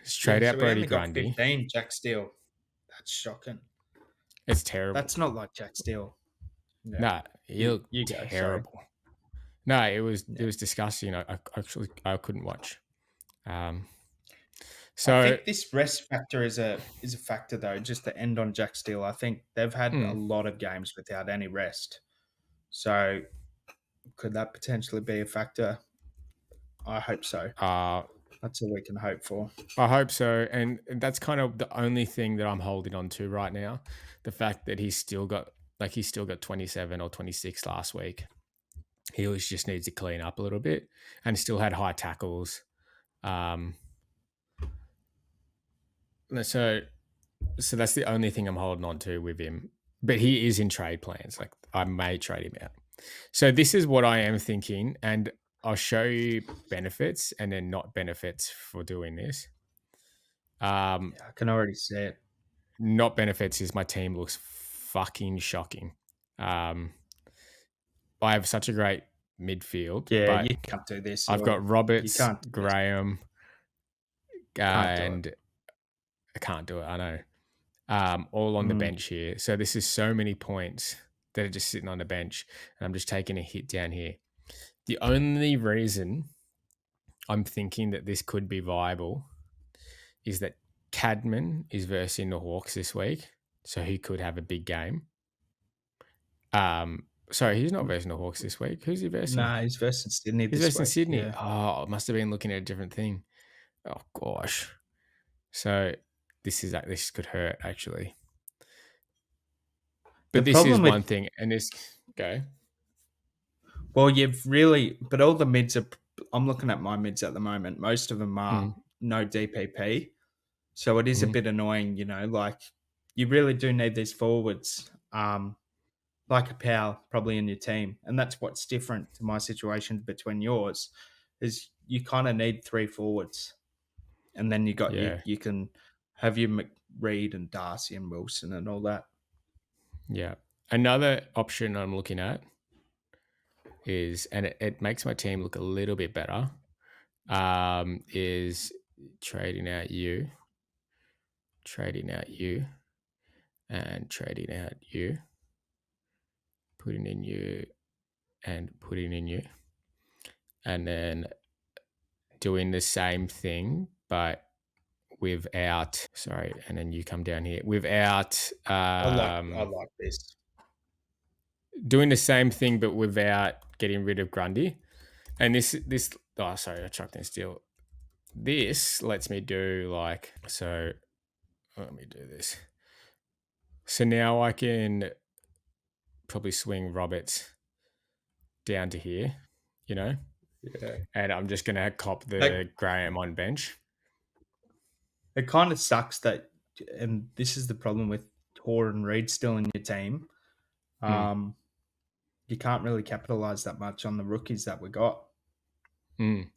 Just trade out So we Brody only got Grundy. 15 Jack Steele. That's shocking. It's terrible. That's not like Jack Steele. Yeah. Nah, he looked you go, sorry. terrible. No, it was disgusting. I couldn't watch. So I think this rest factor is a factor though. Just to end on Jack Steele, I think they've had a lot of games without any rest. So could that potentially be a factor? I hope so. That's all we can hope for. I hope so, and that's kind of the only thing that I'm holding on to right now. The fact that he's still got 27 or 26 last week. He just needs to clean up a little bit, and still had high tackles. So that's the only thing I'm holding on to with him. But he is in trade plans. Like, I may trade him out. So this is what I am thinking, and I'll show you benefits and then not benefits for doing this. I can already see it. Not benefits is my team looks fucking shocking. I have such a great midfield. Yeah, but you can't do this. I've got Roberts, You can't Graham, and it. I can't do it. I know. All on the bench here. So this is so many points that are just sitting on the bench, and I'm just taking a hit down here. The only reason I'm thinking that this could be viable is that Cadman is versing the Hawks this week, so he could have a big game. Sorry, he's not versing the Hawks this week. Who's he versing? Nah, he's versing Sydney He's this versing week. Sydney. Yeah. Oh, I must have been looking at a different thing. Oh gosh. So this could hurt actually. But this is one thing, and this go. Well, but all the mids are. I'm looking at my mids at the moment. Most of them are no DPP, so it is a bit annoying. Like, you really do need these forwards, like a Powell probably in your team, and that's what's different to my situation between yours, is you kind of need 3 forwards, and then you got you can have your McReed and Darcy and Wilson and all that. Yeah. Another option I'm looking at is, and it makes my team look a little bit better, is trading out you, and trading out you, putting in you, and putting in you, and then doing the same thing, but without, and then you come down here without, I like this. Doing the same thing, but without getting rid of Grundy. And I chucked in Steele. This lets me do let me do this. So now I can probably swing Roberts down to here, Yeah. And I'm just going to cop the Graham on bench. It kind of sucks that and this is the problem with Hoare and Reed still in your team. You can't really capitalize that much on the rookies that we got.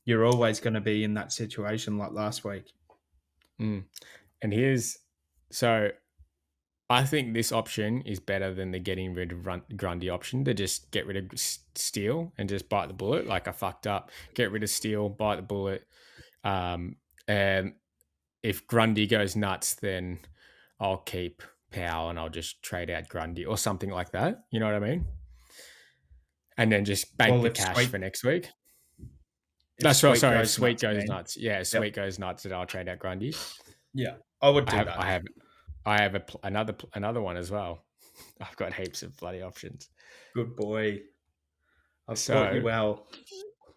You're always going to be in that situation like last week. And I think this option is better than the getting rid of Grundy option, to just get rid of Steele and just bite the bullet. Like, I fucked up, get rid of Steele, bite the bullet. And if Grundy goes nuts, then I'll keep Powell and I'll just trade out Grundy or something like that. You know what I mean? And then just bank the cash for next week. That's right. Sorry, if Sweet goes nuts. Yeah, if Sweet goes nuts, then I'll trade out Grundy. Yeah, I would do that. I have another one as well. I've got heaps of bloody options. Good boy. I've taught you well.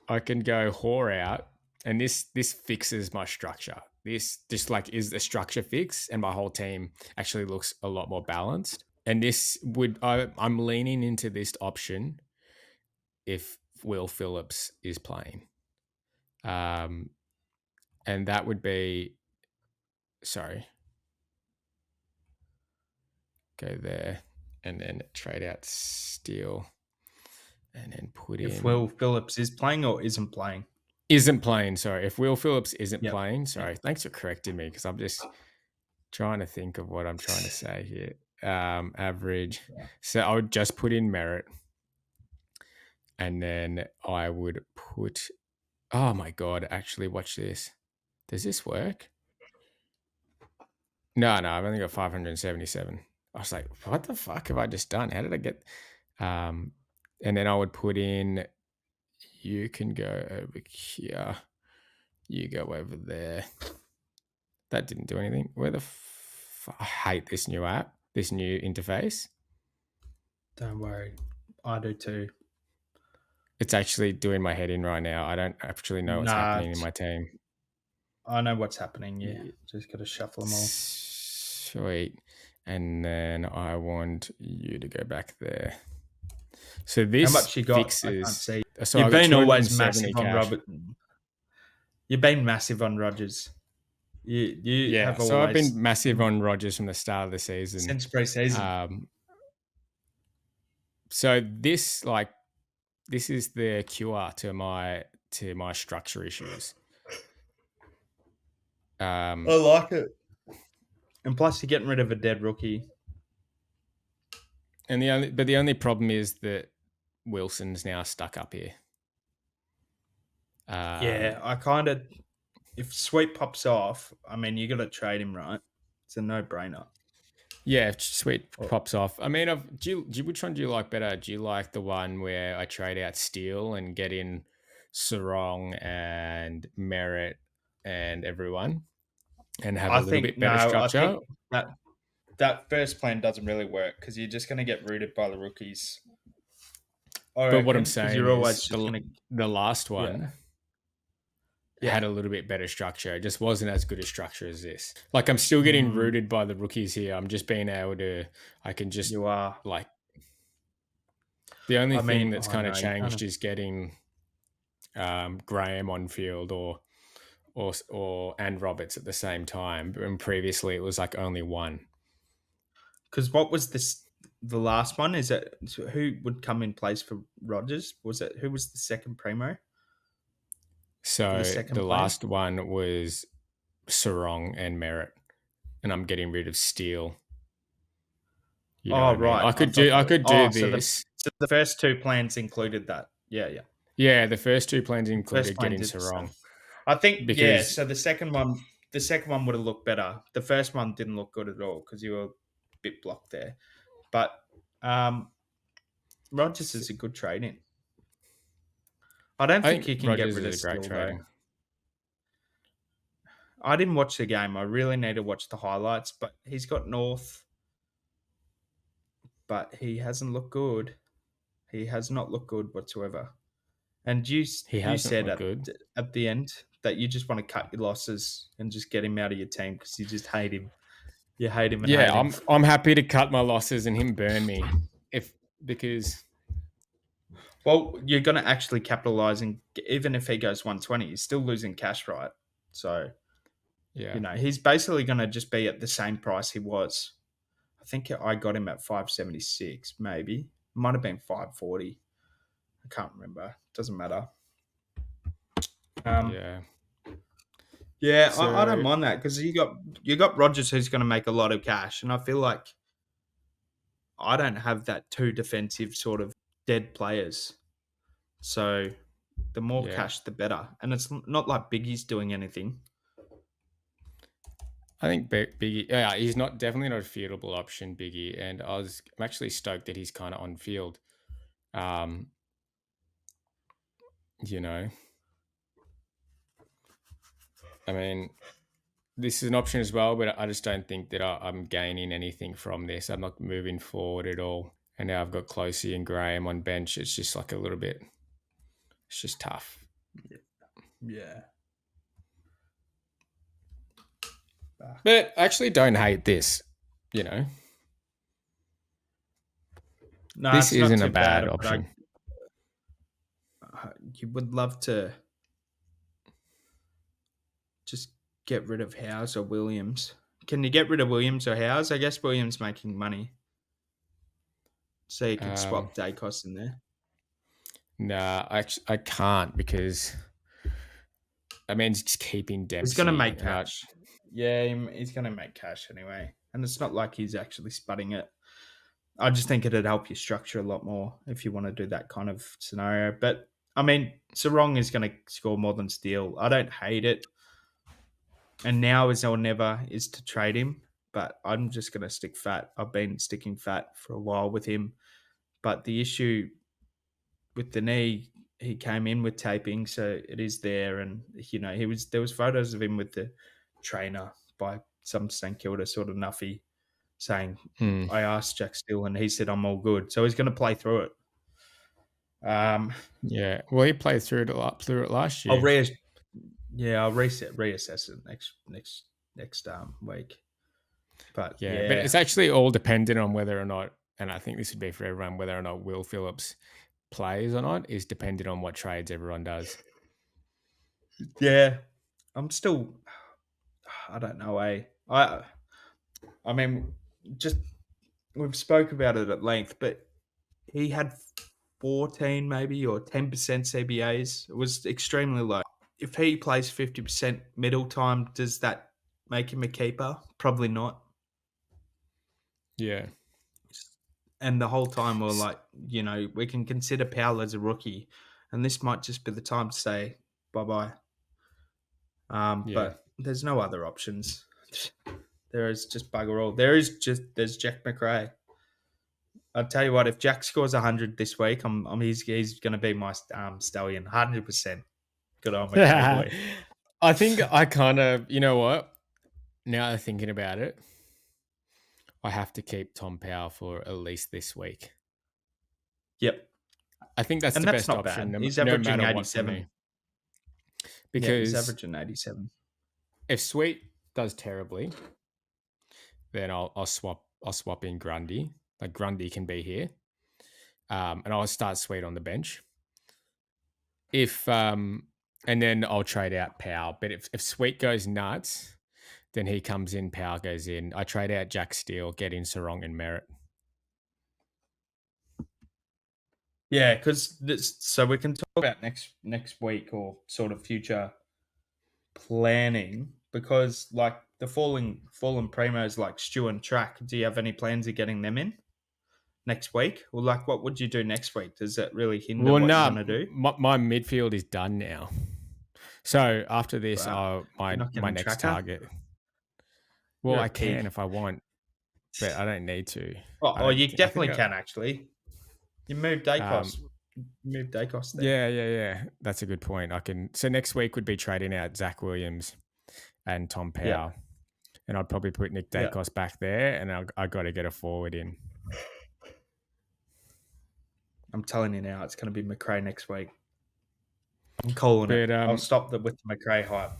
I can go Hoare out, and this fixes my structure. This just like is the structure fix, and my whole team actually looks a lot more balanced. And this I'm leaning into this option if Will Phillips is playing. And that would be, go there and then trade out Steele and then put in. If Will Phillips is playing or isn't playing? Isn't playing, sorry. If Will Phillips isn't playing, sorry. Thanks for correcting me, because I'm just trying to think of what I'm trying to say here. Average. Yeah. So I would just put in Merret. And then I would put, oh my God, actually watch this. Does this work? No, I've only got 577. I was like, what the fuck have I just done? How did I get, and then I would put in, you can go over here. You go over there. That didn't do anything. I hate this new app, this new interface. Don't worry. I do too. It's actually doing my head in right now. I don't actually know what's happening in my team. I know what's happening. Yeah. Just got to shuffle them all. Sweet. And then I want you to go back there. So this how much you got? fixes. I can't see. So you've been always massive on Robert. You've been massive on Rodgers. You have always. So I've been massive on Rodgers from the start of the season. Since pre-season. So this is the cure to my structure issues. I like it. And plus you're getting rid of a dead rookie. And the only problem is that Wilson's now stuck up here. I if Sweet pops off, I mean, you got to trade him, right? It's a no-brainer. Yeah, if Sweet pops off. I mean, which one do you like better? Do you like the one where I trade out Steele and get in Sarong and Merret and everyone and have a little bit better structure? I think that first plan doesn't really work because you're just going to get rooted by the rookies. But what I'm saying is the last one had a little bit better structure. It just wasn't as good a structure as this. Like, I'm still getting rooted by the rookies here. I'm just being able to, I can just, you are like, the only thing that's kind of changed is getting Graham on field and Roberts at the same time. And previously it was like only one. Because what was the last one? Is it who would come in place for Rodgers? Who was the second primo? So the last one was Sarong and Merret, and I'm getting rid of Steele. You know right. I could do this. So the first two plans included that. Yeah. Yeah, the first two plans included getting Sarong. I think So the second one would have looked better. The first one didn't look good at all because you were a bit blocked there. But Rodgers is a good trade-in. I don't think you can get rid of Steele, though. I didn't watch the game. I really need to watch the highlights, but he's got North, but he hasn't looked good. He has not looked good whatsoever. And you said at the end that you just want to cut your losses and just get him out of your team because you just hate him. You hate him. I'm happy to cut my losses and him burn me because. Well, you're going to actually capitalize, and even if he goes 120, you're still losing cash, right? So Yeah. He's basically going to just be at the same price he was. I think I got him at 576, maybe. Might have been 540. I can't remember. Doesn't matter. Yeah. Yeah, I don't So mind that because you got Rodgers who's going to make a lot of cash, and I feel like I don't have that two defensive sort of dead players. So the more yeah, cash, the better. And it's not like Biggie's doing anything. I think Biggie. Yeah, he's definitely not a fieldable option, Biggie. And I'm actually stoked that he's kind of on field. You know, I mean, this is an option as well, but I just don't think that I'm gaining anything from this. I'm not moving forward at all. And now I've got Closey and Graham on bench. It's just like a little bit. It's just tough. Yeah. But I actually don't hate this. No, This it's not isn't too a bad but option. you would love to just get rid of Howes or Williams. Can you get rid of Williams or Howes? I guess Williams making money. So you could swap Dacos in there. Nah, I can't because I mean, it's just keeping Dempsey. He's going to make cash. Yeah, he's going to make cash anyway. And it's not like he's actually spudding it. I just think it'd help you structure a lot more if you want to do that kind of scenario. But, I mean, Sarong is going to score more than Steele. I don't hate it. And now is or never is to trade him. But I'm just going to stick fat. I've been sticking fat for a while with him. But the issue with the knee, he came in with taping, so it is there. And, there was photos of him with the trainer by some St Kilda sort of nuffy saying, I asked Jack Steele and he said, I'm all good. So he's going to play through it. Yeah. Well, he played through it last year. I'll reassess it next week. But yeah, but it's actually all dependent on whether or not, and I think this would be for everyone, whether or not Will Phillips plays or not is dependent on what trades everyone does. Yeah. I'm still, I don't know, I mean, just we've spoke about it at length, but he had 14 maybe or 10% CBAs. It was extremely low. If he plays 50% middle time, does that make him a keeper? Probably not. Yeah. And the whole time we're like, we can consider Powell as a rookie, and this might just be the time to say bye-bye. But there's no other options. There is just bugger all. There's Jack McRae. I'll tell you what, if Jack scores 100 this week, he's going to be my stallion, 100%. Good on McRae boy. I think I kind of, you know what? Now I'm thinking about it, I have to keep Tom Powell for at least this week. Yep. I think that's the best option. Bad. He's averaging no 87. Because he's averaging 87. If Sweet does terribly, then I'll swap in Grundy. Like Grundy can be here, and I'll start Sweet on the bench. And then I'll trade out Powell. But if Sweet goes nuts, then he comes in, Powell goes in. I trade out Jack Steele, get in Sarong and Merret. Yeah, because so we can talk about next week or sort of future planning, because like the fallen primos like Stu and Track, do you have any plans of getting them in next week? Or like what would you do next week? Does that really hinder what you want to do? My midfield is done now. So after this, my next target. Well, I can if I want, but I don't need to. You definitely can actually. You move Dacos. Move Dacos there. Yeah. That's a good point. I can. So next week would be trading out Zach Williams and Tom Powell. Yeah. And I'd probably put Nick Dacos back there, and I got to get a forward in. I'm telling you now, it's going to be McRae next week. I'm calling it. I'll stop with the McRae hype.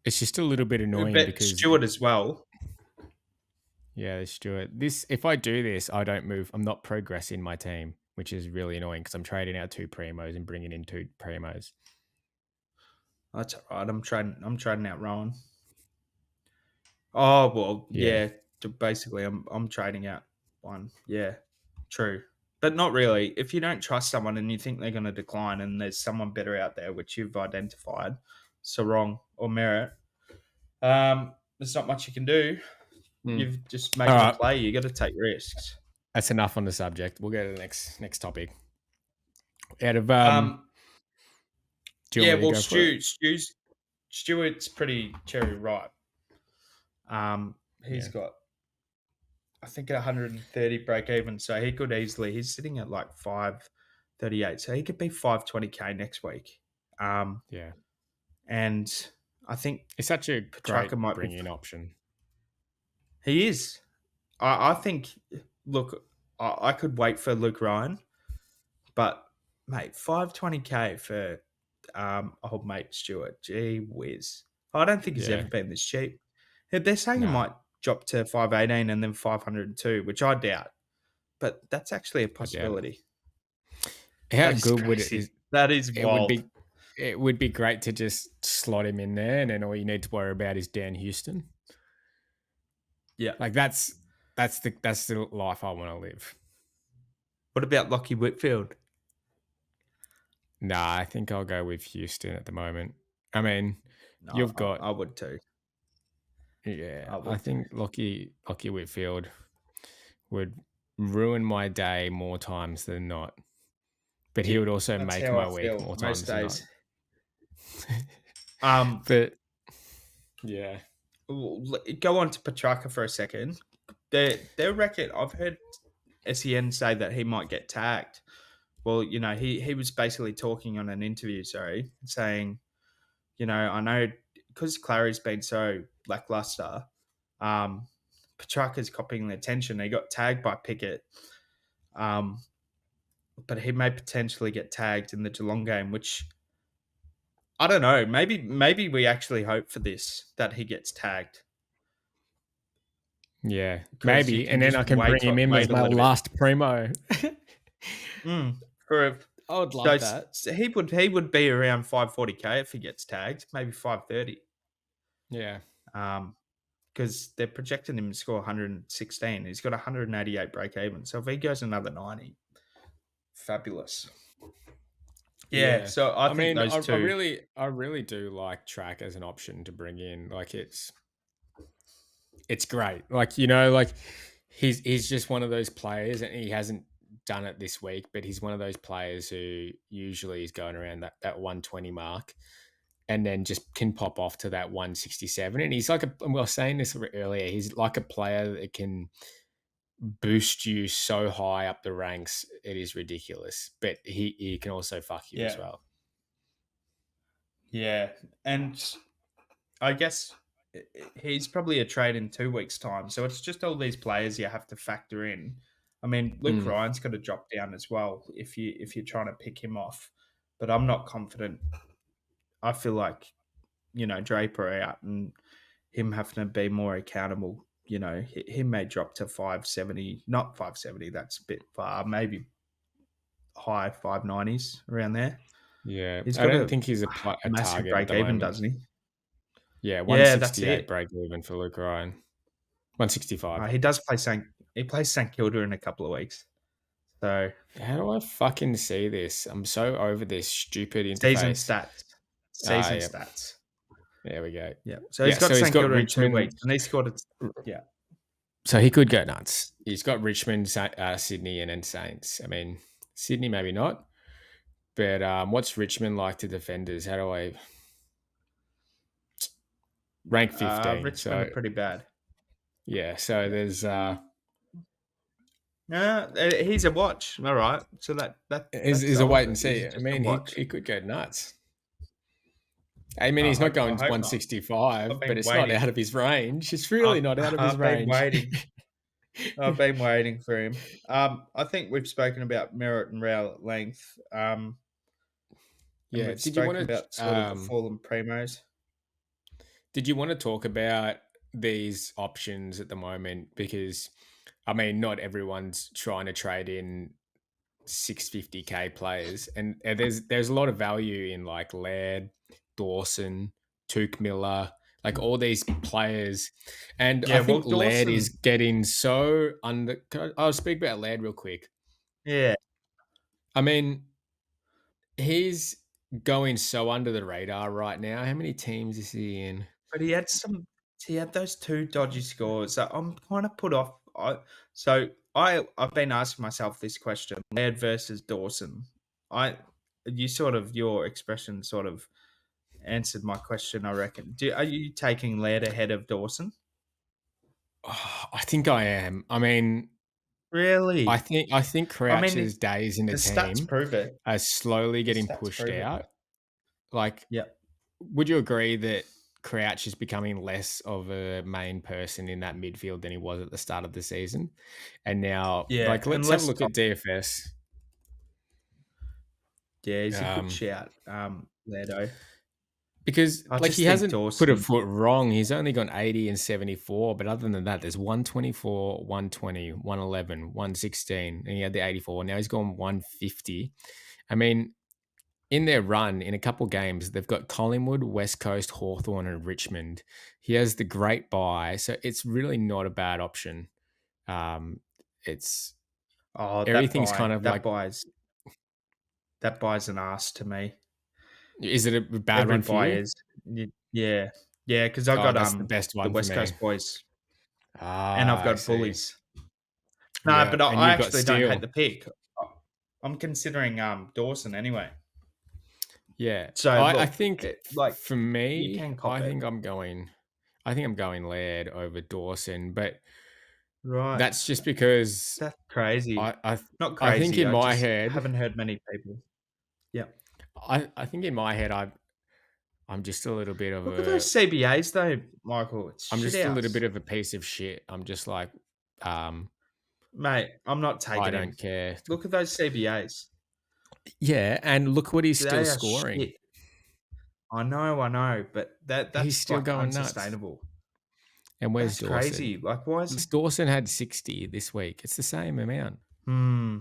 It's just a little bit annoying because Stewart as well. Yeah, Stewart. If I do this, I don't move. I'm not progressing my team, which is really annoying because I'm trading out 2 primos and bringing in 2 primos. That's all right. I'm trading out Rowan. Oh well, Yeah. Basically, I'm trading out one. Yeah, true, but not really. If you don't trust someone and you think they're going to decline, and there's someone better out there which you've identified, Sarong or Merret, there's not much you can do. Mm. You've just All making a right. play. You got to take risks. That's enough on the subject. We'll go to the next topic. Out of do you Yeah, want me to well, go for it? Stewart's pretty cherry ripe. He's Yeah. got, I think, 130 break even, so he could easily. He's sitting at like 538, so he could be 520k next week. Yeah. And I think It's such a great Petrarca might be. bring-in option. He is. I think. Look, I could wait for Luke Ryan, but mate, 520k for old mate Stewart. Gee whiz. I don't think he's Yeah. ever been this cheap. They're saying he Nah, might drop to 518 and then 502, which I doubt. But that's actually a I doubt it. possibility. How That is good would it crazy. is? That is It would wild. be. It would be great to just slot him in there, and then all you need to worry about is Dan Houston. Yeah. Like that's the life I want to live. What about Lockie Whitfield? Nah, I think I'll go with Houston at the moment. I mean, No, you've got I would too. yeah. would I think Lockie Whitfield would ruin my day more times than not. But he would also That's make how my I week feel more most times than not. days. But yeah, Go on to Petrarca for a second. Their record, I've heard SEN say that he might get tagged. Well, he was basically talking on an interview, saying, I know because Clary's been so lackluster, Petrarca's copying the attention. He got tagged by Pickett, but he may potentially get tagged in the Geelong game, which I don't know. Maybe we actually hope for this, that he gets tagged. yeah, 'Cause you maybe, can and then just I can bring him in as wait a my little bit. last primo. For I would love that. so he would be around 540k if he gets tagged, maybe 530. Yeah, Because they're projecting him to score 116. He's got 188 break even. So if he goes another 90, fabulous. Yeah. So I think mean, those two. I really do like Track as an option to bring in. Like it's great. Like like he's just one of those players, and he hasn't done it this week, but he's one of those players who usually is going around that 120 mark, and then just can pop off to that 167. And he's like we were saying this earlier. He's like a player that can boost you so high up the ranks, it is ridiculous. But he can also fuck you as well. Yeah, and I guess he's probably a trade in 2 weeks' time. So it's just all these players you have to factor in. I mean, Luke Ryan's got to drop down as well if you're trying to pick him off, but I'm not confident. I feel like Draper out and him having to be more accountable. He may drop to 570, not 570. That's a bit far. Maybe high 590s around there. Yeah, He's I got don't think he's a massive target break at the even, moment. doesn't he? Yeah, that's 168 it. break even for Luke Ryan. 165. He does play He plays St Kilda in a couple of weeks. So how do I fucking see this? I'm so over this stupid interface. Season stats. There we go. Yeah. So he's got St Kilda in 2 weeks, and he scored it. Yeah. So he could go nuts. He's got Richmond, Sydney, and then Saints. I mean, Sydney maybe not, but what's Richmond like to defenders? How do I rank 15? Richmond are pretty bad. Yeah. So there's he's a watch. All right. So that is a wait and see. I mean, he could go nuts. I mean, he's not going to 165, but it's not out of his range. It's really not out of his range. I've been waiting for him. I think we've spoken about Merret and Rowell at length. Yeah. Did you want to about sort of the fallen primos? Did you want to talk about these options at the moment? Because I mean, not everyone's trying to trade in 650k players, and there's a lot of value in like Laird, Dawson, Touk Miller, like all these players. And I Yeah, well, think Laird is Dawson. getting so under. I'll speak about Laird real quick. Yeah, I mean, he's going so under the radar right now. How many teams is he in? but he had those 2 dodgy scores. So I'm kind of put off. I've been asking myself this question: Laird versus Dawson. Your expression sort of answered my question. I reckon. Are you taking Laird ahead of Dawson? Oh, I think I am. I mean, I Really? think I mean, Crouch's days in the the stats team prove it. are slowly The getting stats pushed prove it. out. Like, Yeah. would you agree that Crouch is becoming less of a main person in that midfield than he was at the start of the season? And now, Yeah, like, let's have a unless look at DFS. yeah, he's a good Um, shout, Lando. because I like just he think hasn't put a Dawson. foot wrong. He's only gone 80 and 74, but other than that, there's 124, 120, 111, 116, and he had the 84. Now he's gone 150. I mean, in their run, in a couple games, they've got Collingwood, West Coast, Hawthorn, and Richmond. He has the great bye, so it's really not a bad option. It's Oh, everything's kind of like, that buys an ass to me. is it a bad Every one for buy you? is, yeah, yeah, because I Oh, got that's the best the one for West me. Coast boys, and I've Ah, I got see. bullies. No, Yeah, but and I you've got actually don't hate Steele. the pick. I'm considering Dawson anyway. Yeah, So I look, think like for you me, can cop it, I think I'm going Laird over Dawson, but right? that's just because That's crazy. I I Not I think crazy. in I my just head, haven't heard many people. Yeah. I think in my head, I'm just a little bit of Look at those CBAs though, Michael. It's I'm shit just a little house. bit of a piece of shit. I'm just like, um, Mate, I'm not I taking him. don't care. Look at those CBAs. Yeah, and look what he's still They are scoring. shit. I know, but He's that's still like going nuts. unsustainable. And where's That's Dawson? crazy. Like, why is it? Dawson had 60 this week. It's the same amount. Hmm.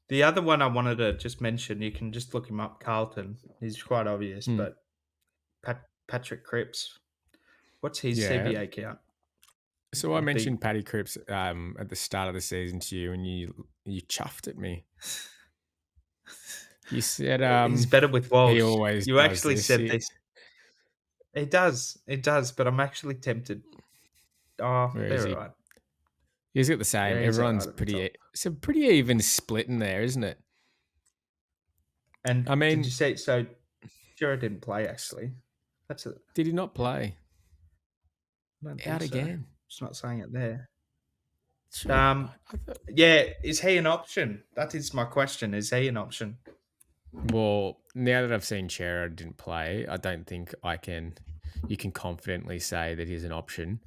The other one I wanted to just mention, you can just look him up, Carlton. He's quite obvious, Hmm. but Patrick Cripps. What's his Yeah. CBA count? So I The big- mentioned Paddy Cripps at the start of the season to you, and you chuffed at me. You said He's better with Walsh. he always You does actually this. said this. It does, but I'm actually tempted. Oh, Where is they're he? right. He's got the same. Yeah, he's all Everyone's right at the top. it's a pretty even split in there, isn't it? And I mean, did you see? So, Jared didn't play actually. That's it. did he not play? I don't Out think so. again. It's not saying it there. Sure. Yeah, is he an option? That is my question. Is he an option? Well, now that I've seen Chera didn't play, I don't think you can confidently say that he's an option.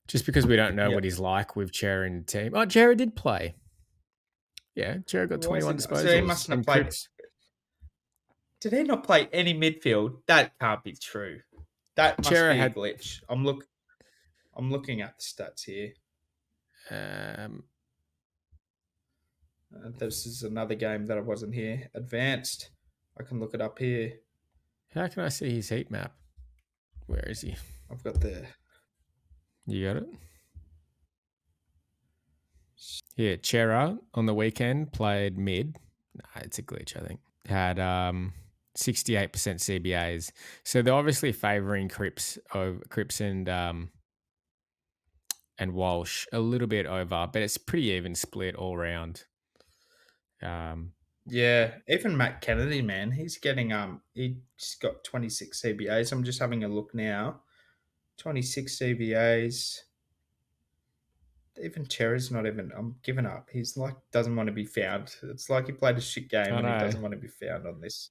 Just because we don't know Yep. what he's like with Chera in the team. Oh, Chera did play. Yeah, Chera got Why is 21 he not- disposals. So he mustn't have and played. Cripps. Did he not play any midfield? That can't be true. That must Chera be a had glitch. I'm looking at the stats here. This is another game that I wasn't here. Advanced. I can look it up here. how can I see his heat map? Where is he? I've got the. You got it? Yeah, Chera on the weekend played mid. Nah, it's a glitch, I think. Had 68% CBAs. So they're obviously favouring Cripps and Walsh a little bit over, but it's pretty even split all round. Yeah, even Matt Kennedy, man, he's getting he's got 26 CBAs. I'm just having a look now. 26 CBAs. Even Cherry's not even. I'm giving up. He's like doesn't want to be found. It's like he played a shit game I and he know. doesn't want to be found on this.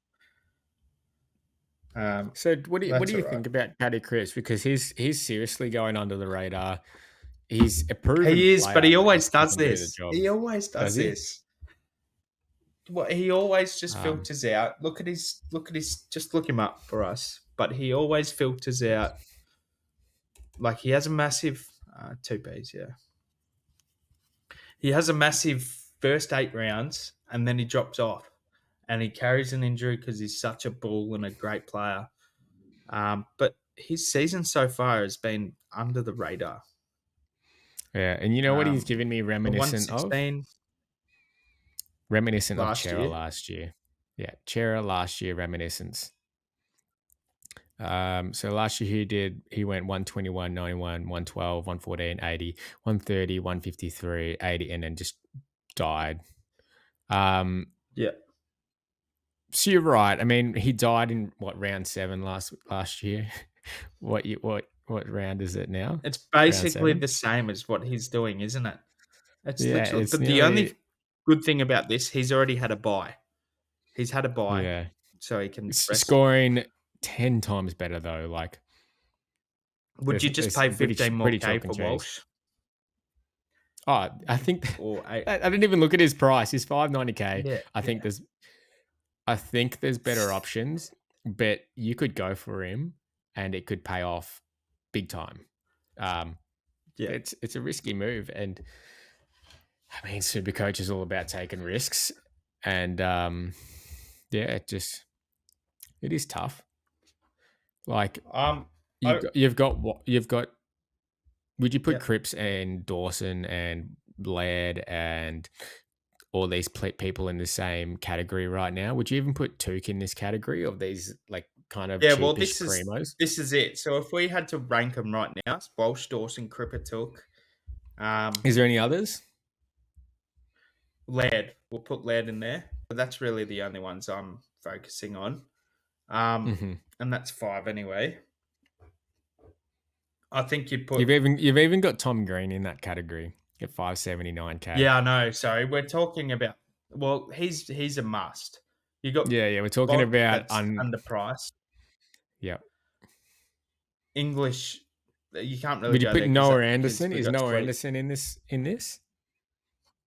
So what do you That's all think right. about Paddy Cripps? Because he's seriously going under the radar. He's a proven He is, player but he that always he does can do the this. job. He always does he? this. What he always just Um, filters out. Look at his. Just look him up for us. But he always filters out. Like he has a massive 2Ps. Yeah. He has a massive first 8 rounds, and then he drops off. and he carries an injury because he's such a bull and a great player. But his season so far has been under the radar. Yeah, and you know what he's given me The reminiscent of? 116 Reminiscent of last Chera year. last year. Yeah, Chera last year reminiscence. So last year he went 121, 91, 112, 114, 80, 130, 153, 80, and then just died. Yeah. So you're right. I mean, he died in round 7 last year. what round is it now? It's basically 7? the same as what he's doing, isn't it? It's Yeah, literally. it's But the only nearly good thing about this, he's already had a bye. He's had a bye, yeah. so he can rest. Scoring 10 times better though. Like, Would you just pay 15 more pretty K chalk for and cheese. Walsh? Oh, I think Or I didn't even look at his price. He's $590K. Yeah, I think there's better options, but you could go for him and it could pay off big time. It's a risky move, and I mean, SuperCoach is all about taking risks, and it is tough. Like, you've got. Would you put Cripps and Dawson and Laird and all these people in the same category right now? Would you even put Touk in this category of these like kind of well, cheapish primos? this is it. So if we had to rank them right now, it's Walsh, Dawson, Crippa, Touk. Is there any others? Laird. We'll put Laird in there, but that's really the only ones I'm focusing on. And that's 5 anyway. I think you'd put. You've even got Tom Green in that category at $579K. Yeah, I know. Sorry, we're talking about. Well, he's a must. You got. We're talking about underpriced. Yep. English. You can't really. Would you go put there Noah Anderson? Is Noah Sweet. Anderson in this?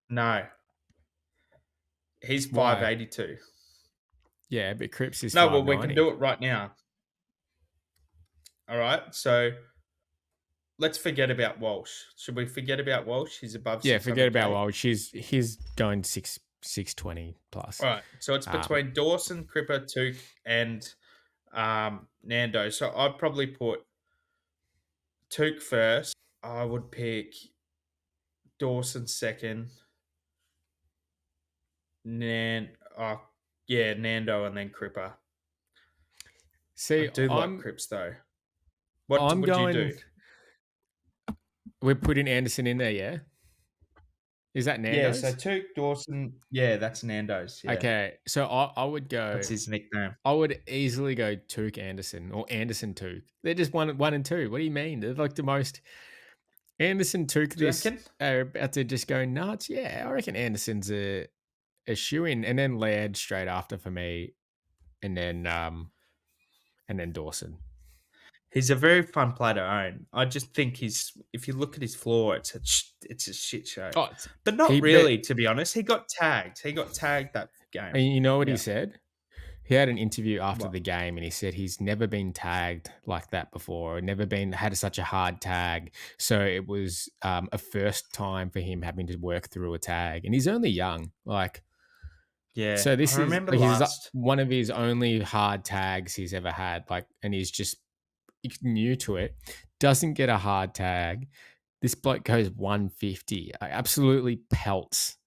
No. He's 582. Yeah, but Cripps is No, 590. well, we can do it right now. All right, so let's forget about Walsh. Should we forget about Walsh? He's above 600K. Yeah, forget about Walsh. He's going 620 plus. All right, so it's between Dawson, Crippa, Touk, and Nando. So I'd probably put Touk first. I would pick Dawson second. Nando and then Crippa. See, I do like Cripps though. What would you do? We're putting Anderson in there, yeah? Is that Nando's? Yeah, so Touk, Dawson. Yeah, that's Nando's. Yeah. Okay, so I would go. That's his nickname. I would easily go Touk Anderson or Anderson Touk. They're just one and two. What do you mean? They're like the most. Anderson Touk are about to just go nuts. Yeah, I reckon Anderson's a shoe-in, and then Laird straight after for me, and then Dawson. He's a very fun player to own. I just think if you look at his floor, it's a shit show. Oh, but not really, to be honest. He got tagged. That game. And you know what he said? He had an interview after the game, and he said he's never been tagged like that before, never had such a hard tag. So it was a first time for him having to work through a tag, and he's only young. Like, yeah. So this is one of his only hard tags he's ever had. Like, and he's just new to it. Doesn't get a hard tag. This bloke goes 150. Absolutely pelts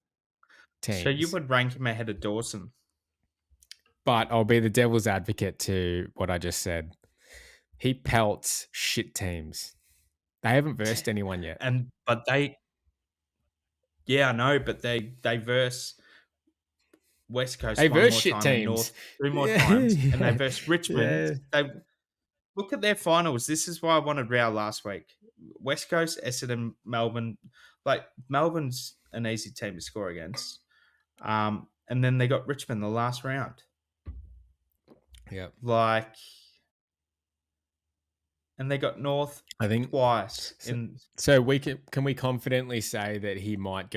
teams. So you would rank him ahead of Dawson. But I'll be the devil's advocate to what I just said. He pelts shit teams. They haven't versed anyone yet. I know, but they verse West Coast. They verse more shit time teams. North 3 more times, and they verse Richmond. They look at their finals. This is why I wanted Rowell last week. West Coast, Essendon, Melbourne. Like Melbourne's an easy team to score against. And then they got Richmond the last round. Yeah. And they got North, I think, twice. So can we confidently say that he might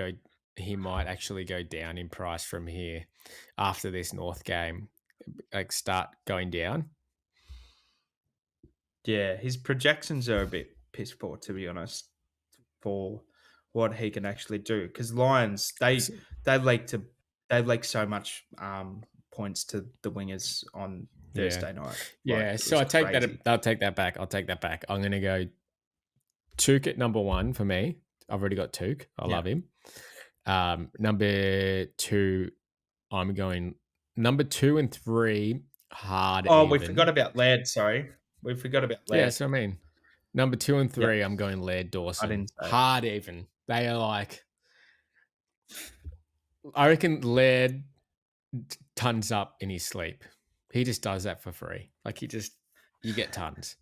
actually go down in price from here after this North game, like start going down? Yeah, his projections are a bit piss poor, to be honest, for what he can actually do. Because Lions, they leak so much points to the wingers on Yeah. Thursday night. Yeah. It So was I'll take crazy. that. I'll take that back. I'm going to go Touk at number 1 for me. I've already got Touk. I love him. Number 2, I'm going number 2 and 3 hard. Oh, even. we forgot about Laird. Sorry, we forgot about Laird. Yeah, that's what I mean. Number 2 and 3, I'm going Laird, Dawson. didn't say it. Hard even. They are like, I reckon Laird tons up in his sleep. He just does that for free. Like you get tons.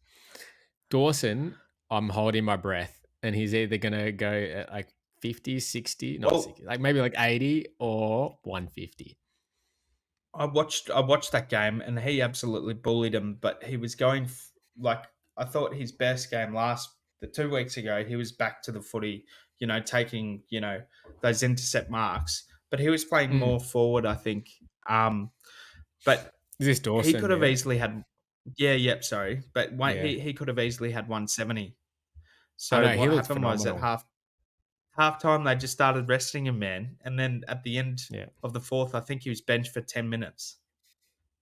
Dawson, I'm holding my breath, and he's either gonna go at like 50, 60, not 60, like maybe like 80 or 150. I watched that game, and he absolutely bullied him. But he was going like, I thought his best game the 2 weeks ago. He was back to the footy, taking those intercept marks. But he was playing more forward, I think. But Is this Dawson? he could have easily had. Sorry, but he could have easily had 170. So I know, what happened was at phenomenal. halftime they just started resting him, man, and then at the end of the fourth, I think he was benched for 10 minutes.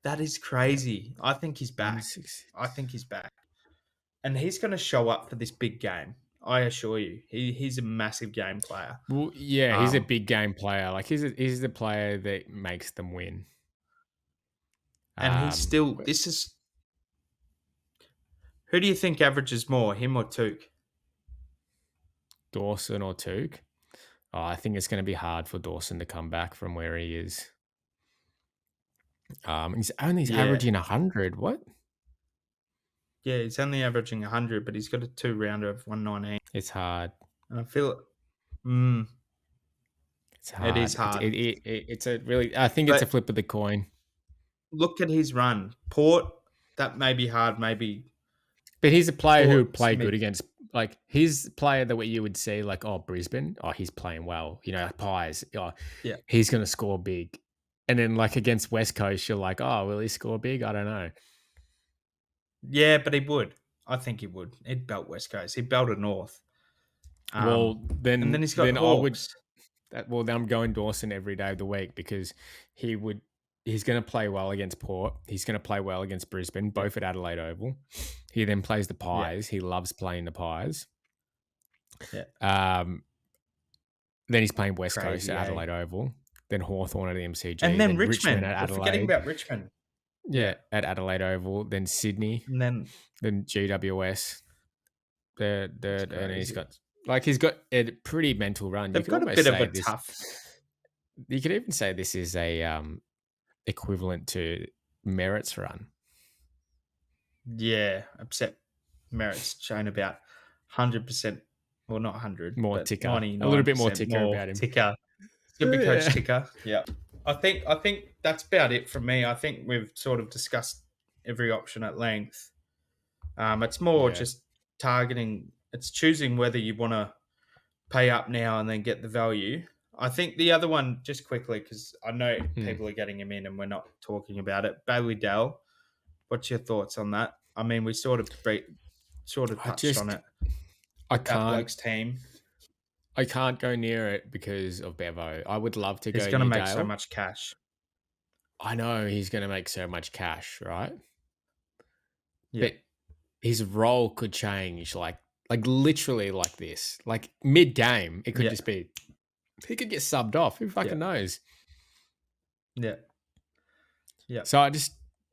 That is crazy. I think he's back. And he's going to show up for this big game. I assure you, he's a massive game player. Well, yeah, he's a big game player. Like he's the player that makes them win. And he's still. Who do you think averages more, him or Touk? Dawson or Touk? Oh, I think it's going to be hard for Dawson to come back from where he is. He's averaging 100. What? Yeah, he's only averaging 100, but he's got a 2-rounder of 119. It's hard. And I feel it's hard. It is hard. It's a really. I think it's a flip of the coin. Look at his run. Port, that may be hard, maybe. But he's a player who play good against. Like he's a player that what you would see, like, Brisbane, he's playing well. Like Pies, he's going to score big. And then like against West Coast, you're like, will he score big? I don't know. Yeah, but he would. I think he would. He'd belt West Coast. He'd belt it North. Then he's got Hawks. Then I'm going Dawson every day of the week because he's going to play well against Port. He's going to play well against Brisbane, both at Adelaide Oval. He then plays the Pies. He loves playing the Pies. Yeah. Then he's playing West Coast at Adelaide Oval. Then Hawthorn at the MCG. And then Richmond at Adelaide. We're forgetting about Richmond. Yeah, at Adelaide Oval. Then Sydney. And then GWS. And he's got a pretty mental run. They've got a bit of a tough. You could even say this is a equivalent to Merret's run. Yeah, except Merret's shown about 100%. Well, not 100. More ticker. A little bit more ticker about him. Ticker. SuperCoach ticker. Yeah. I think that's about it from me. I think we've sort of discussed every option at length. It's more just targeting. It's choosing whether you want to pay up now and then get the value. I think the other one, just quickly, because I know people are getting him in and we're not talking about it. Bailey Dell, what's your thoughts on that? I mean, we sort of touched on it. I can't. Blake's team. I can't go near it because of Bevo. I would love to go. He's going to make so much cash. I know he's going to make so much cash, right? Yeah. But his role could change, like literally like this, like mid game. It could just be he could get subbed off. Who fucking knows? Yeah. Yeah. So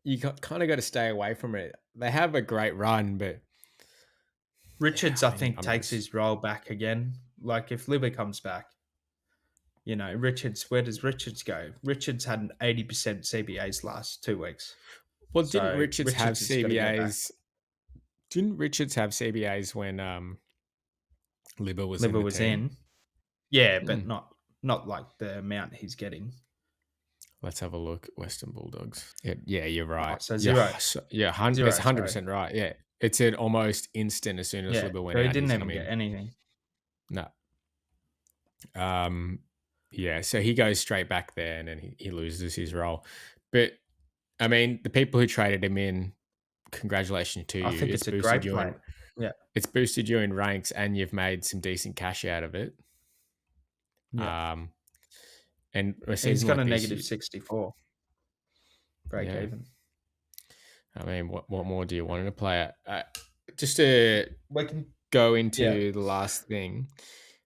you kind of got to stay away from it. They have a great run, but Richards, I think, takes his role back again. Like if Libby comes back, Richards, where does Richards go? Richards had an 80% CBAs last 2 weeks. Well, didn't Richards have CBAs? Didn't Richards have CBAs when Libby was in? Yeah, but not like the amount he's getting. Let's have a look. Western Bulldogs. Yeah, you're right. So zero. It's 100% right. Yeah, it's an almost instant as soon as Libby went out. He didn't even get anything. No. Yeah, so he goes straight back there and then he loses his role. But I mean, the people who traded him in, congratulations to you. I think it's a great plan. Yeah. It's boosted you in ranks and you've made some decent cash out of it. Yeah. And he's got a negative 64. break Yeah. even. I mean, what more do you want in a player? Just to We can, go yeah, into the last thing,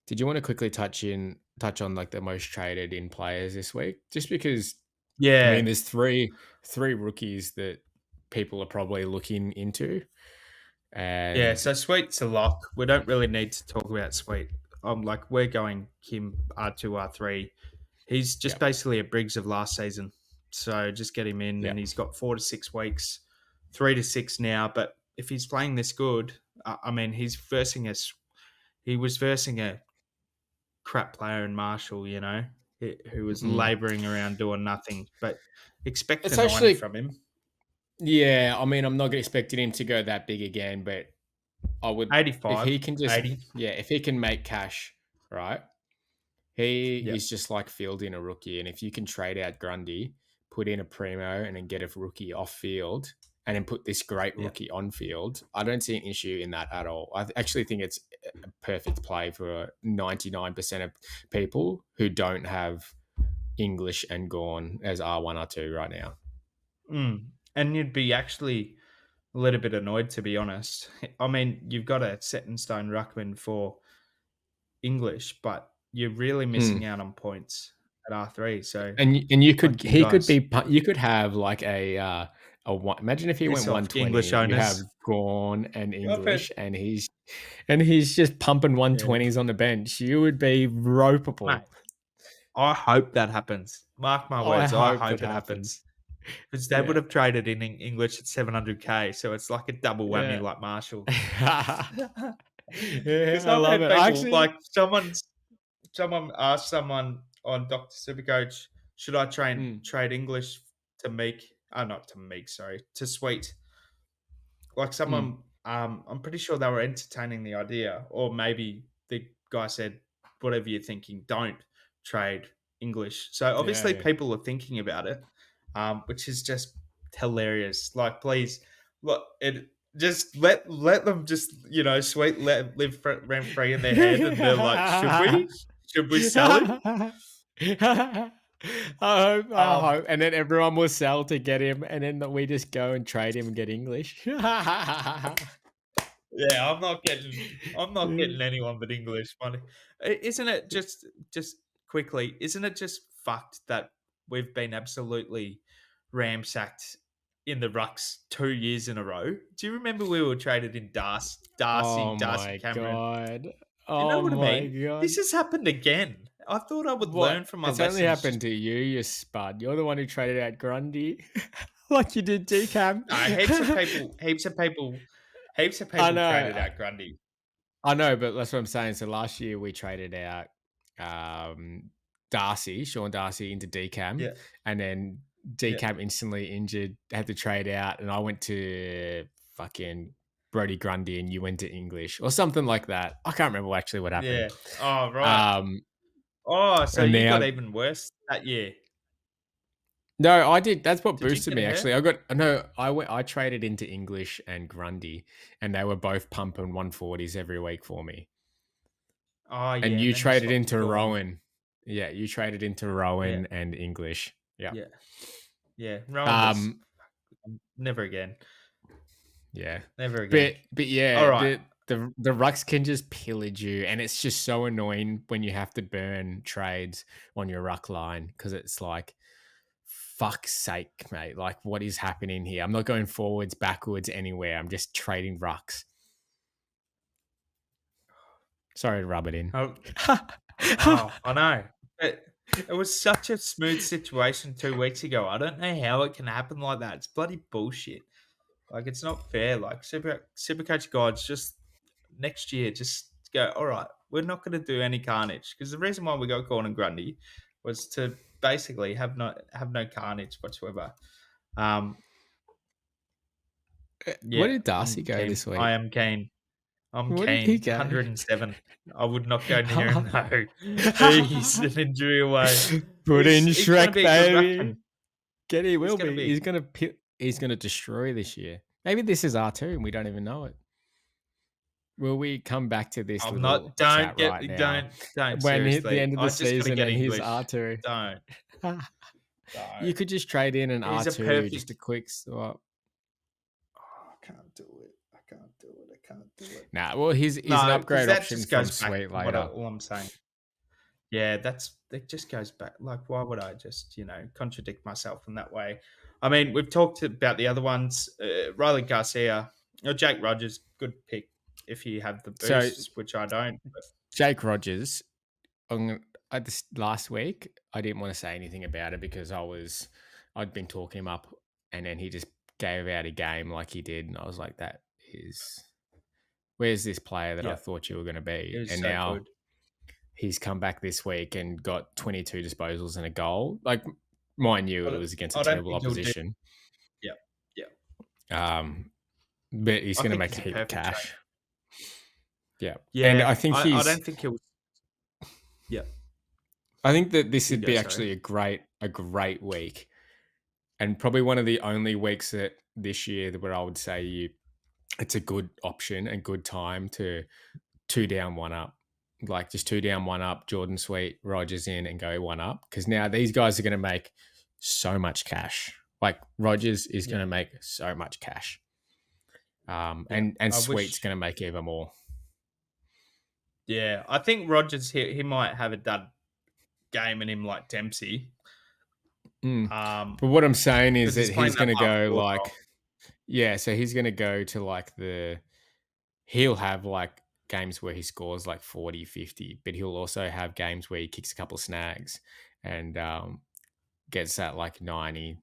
did you want to quickly touch on like the most traded in players this week? Just because I yeah, mean, there's three rookies that people are probably looking into, yeah. and So Sweet's a lock. We don't really need to talk about Sweet. Like we're going him R2, R3. He's just yeah, basically a Briggs of last season. So just get him in, yeah, and he's got 4 to 6 weeks, 3 to 6 now. But if he's playing this good, I mean, he was versing a crap player in Marshall, who was mm. labouring around doing nothing. But expect a It's 90 actually from him. yeah. I mean, I'm not expecting him to go that big again, but I would if 85, he can just 80. if he can make cash, right? He Yeah, is just like fielding a rookie, and if you can trade out Grundy, put in a primo, and then get a rookie off field, and then put this great yeah. rookie on field, I don't see an issue in that at all. I actually think it's a perfect play for 99% of people who don't have English and Gorn as R1 R2 right now. And you'd be actually a little bit annoyed, to be honest. I mean, you've got a set in stone ruckman for English, but you're really missing out on points at R3. So, And you could like you he could guys, be you could have like a imagine if he went piss off 120. English You have owners. Gorn and I've heard, English, and he's just pumping yeah, 120s on the bench. You would be ropeable. mate. I hope that happens. Mark my I words. I hope hope it it happens. happens because they would Yeah. have traded in English at 700k. So it's like a double whammy, Yeah. like Marshall. Yeah, Because I I've love had it. people Actually, like someone asked someone on Dr. Supercoach, should I trade English to Meek? Not to Meek, sorry, to Sweet. Like mm, someone, I'm pretty sure they were entertaining the idea, or maybe the guy said, whatever you're thinking, don't trade English. So yeah, obviously yeah. people are thinking about it, which is just hilarious. Like, please, look, just let them just Sweet live rent free in their head, and they're like, should we sell him? I Um, hope, and then everyone will sell to get him, and then we just go and trade him and get English. Yeah, I'm not getting anyone but English money. Isn't it just quickly? Isn't it just fucked that we've been absolutely ramsacked in the rucks 2 years in a row? Do you remember we were traded in Oh Darcy my Cameron? god! You know Oh what I my mean? god! This has happened again. I thought I would learn What? from my It's only lessons. happened to you, you spud. You're the one who traded out Grundy, like you did Decam. Heaps of people I know. traded out Grundy. I know, but that's what I'm saying. So last year we traded out Sean Darcy into Decam, Yeah, and then yeah, Decam instantly injured, had to trade out, and I went to fucking Brody Grundy, and you went to English or something like that. I can't remember actually what happened. yeah. Oh, right. Um, Oh, so and you got now even worse that year. no, I did. That's what Did you boosted get me. hurt? Actually, I got no. I traded into English and Grundy, and they were both pumping 140s every week for me. Oh, yeah. And And you then you traded swapped to into Gorn. Rowan. Yeah, you traded into Yeah, Rowan and English. Yeah. yeah, yeah. Rowan was Um. never again. Yeah. Never again. But All yeah, right. the rucks can just pillage you, and it's just so annoying when you have to burn trades on your ruck line because it's like, fuck's sake, mate. Like, what is happening here? I'm not going forwards, backwards, anywhere. I'm just trading rucks. Sorry to rub it in. Oh, oh, I know. It was such a smooth situation 2 weeks ago. I don't know how it can happen like that. It's bloody bullshit. Like, it's not fair. Like, Supercoach gods, just next year, just go, all right, we're not going to do any carnage. Because the reason why we got Gordon Grundy was to basically have no carnage whatsoever. Where Yeah, did Darcy I'm go keen. this week? I am keen. I'm Where did he keen. go? 107. I would not go near him, no. He's an injury away. Put in He's gonna Shrek, be a good baby. ruckman. Get he will gonna be. be- He's gonna destroy this year. Maybe this is R2 and we don't even know it. Will we come back to this I'm little not. Don't chat get. right now? Don't. When hit the Seriously, end of I the just gotta season get and he's English. R2. Don't. You could just trade in an He's a R2, just perfect. a quick swap. Oh, I can't do it. I can't do it. I can't do it. Nah, well, he's an No, because upgrade that option just from goes back Sweet to what later. all I'm saying. Yeah, that just goes back. Like, why would I just contradict myself in that way? I mean, we've talked about the other ones. Riley Garcia or Jake Rogers, good pick if you have the So boosts, which I don't. But Jake Rogers, last week, I didn't want to say anything about it because I'd been talking him up, and then he just gave out a game like he did, and I was like, where's this player that I yeah, thought you were going to it be? was And so now good. he's come back this week and got 22 disposals and a goal. Like, mind you, I it don't, was against a I don't terrible think he'll do. opposition. Yeah, yeah. But he's I going to think make he's a a heap of perfect trade. cash. Yeah. And Yeah, I think I don't think he'll. Yeah, I think that this you would go. be Sorry. actually a great week, and probably one of the only weeks that this year where I would say it's a good option and good time to 2 down, 1 up. Like, just 2 down, 1 up, Jordan Sweet, Rogers in, and go 1 up. Because now these guys are going to make so much cash. Like, Rogers is going to make so much cash. And Sweet's going to make even more. Yeah, I think Rogers he might have a dud game in him like Dempsey. But what I'm saying is 'Cause that he's playing he's going to that half go forward like, role. yeah, so he's going to go to like he'll have like games where he scores like 40, 50, but he'll also have games where he kicks a couple of snags and gets that like 90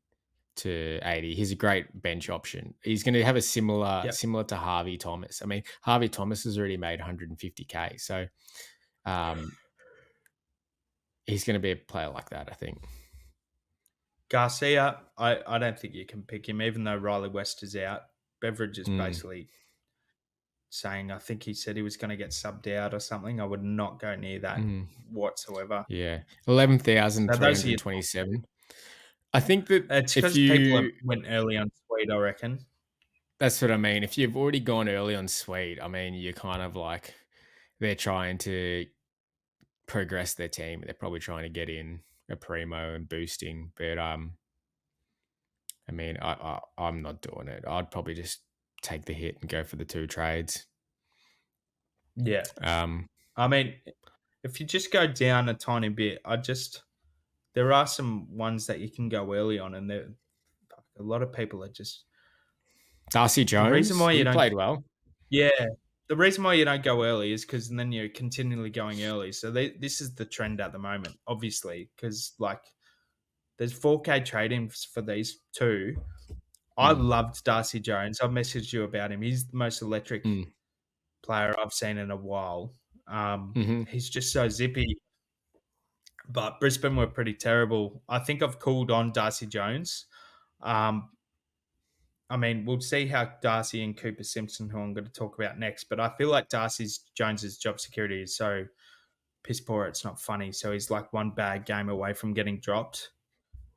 to 80. He's a great bench option. He's going to have a similar to Harvey Thomas. I mean, Harvey Thomas has already made 150K. So he's going to be a player like that, I think. Garcia, I don't think you can pick him, even though Riley West is out. Beveridge is basically saying, I think he said he was going to get subbed out or something. I would not go near that whatsoever. Yeah, 11,327. I think that It's if because people you went early on Sweet, I reckon. That's what I mean. If you've already gone early on Sweet, I mean, you're kind of like they're trying to progress their team. They're probably trying to get in a primo and boosting. But I mean, I'm not doing it. I'd probably just take the hit and go for the 2 trades. Yeah. I mean, if you just go down a tiny bit, there are some ones that you can go early on, and a lot of people are just. Darcy Jones, the reason why he played well. Yeah. The reason why you don't go early is because then you're continually going early. So this is the trend at the moment, obviously, because like there's 4K trade-ins for these 2. I loved Darcy Jones. I messaged you about him. He's the most electric player I've seen in a while. He's just so zippy. But Brisbane were pretty terrible. I think I've called on Darcy Jones. I mean, we'll see how Darcy and Cooper Simpson, who I'm going to talk about next, but I feel like Jones's job security is so piss poor, it's not funny. So he's like one bad game away from getting dropped.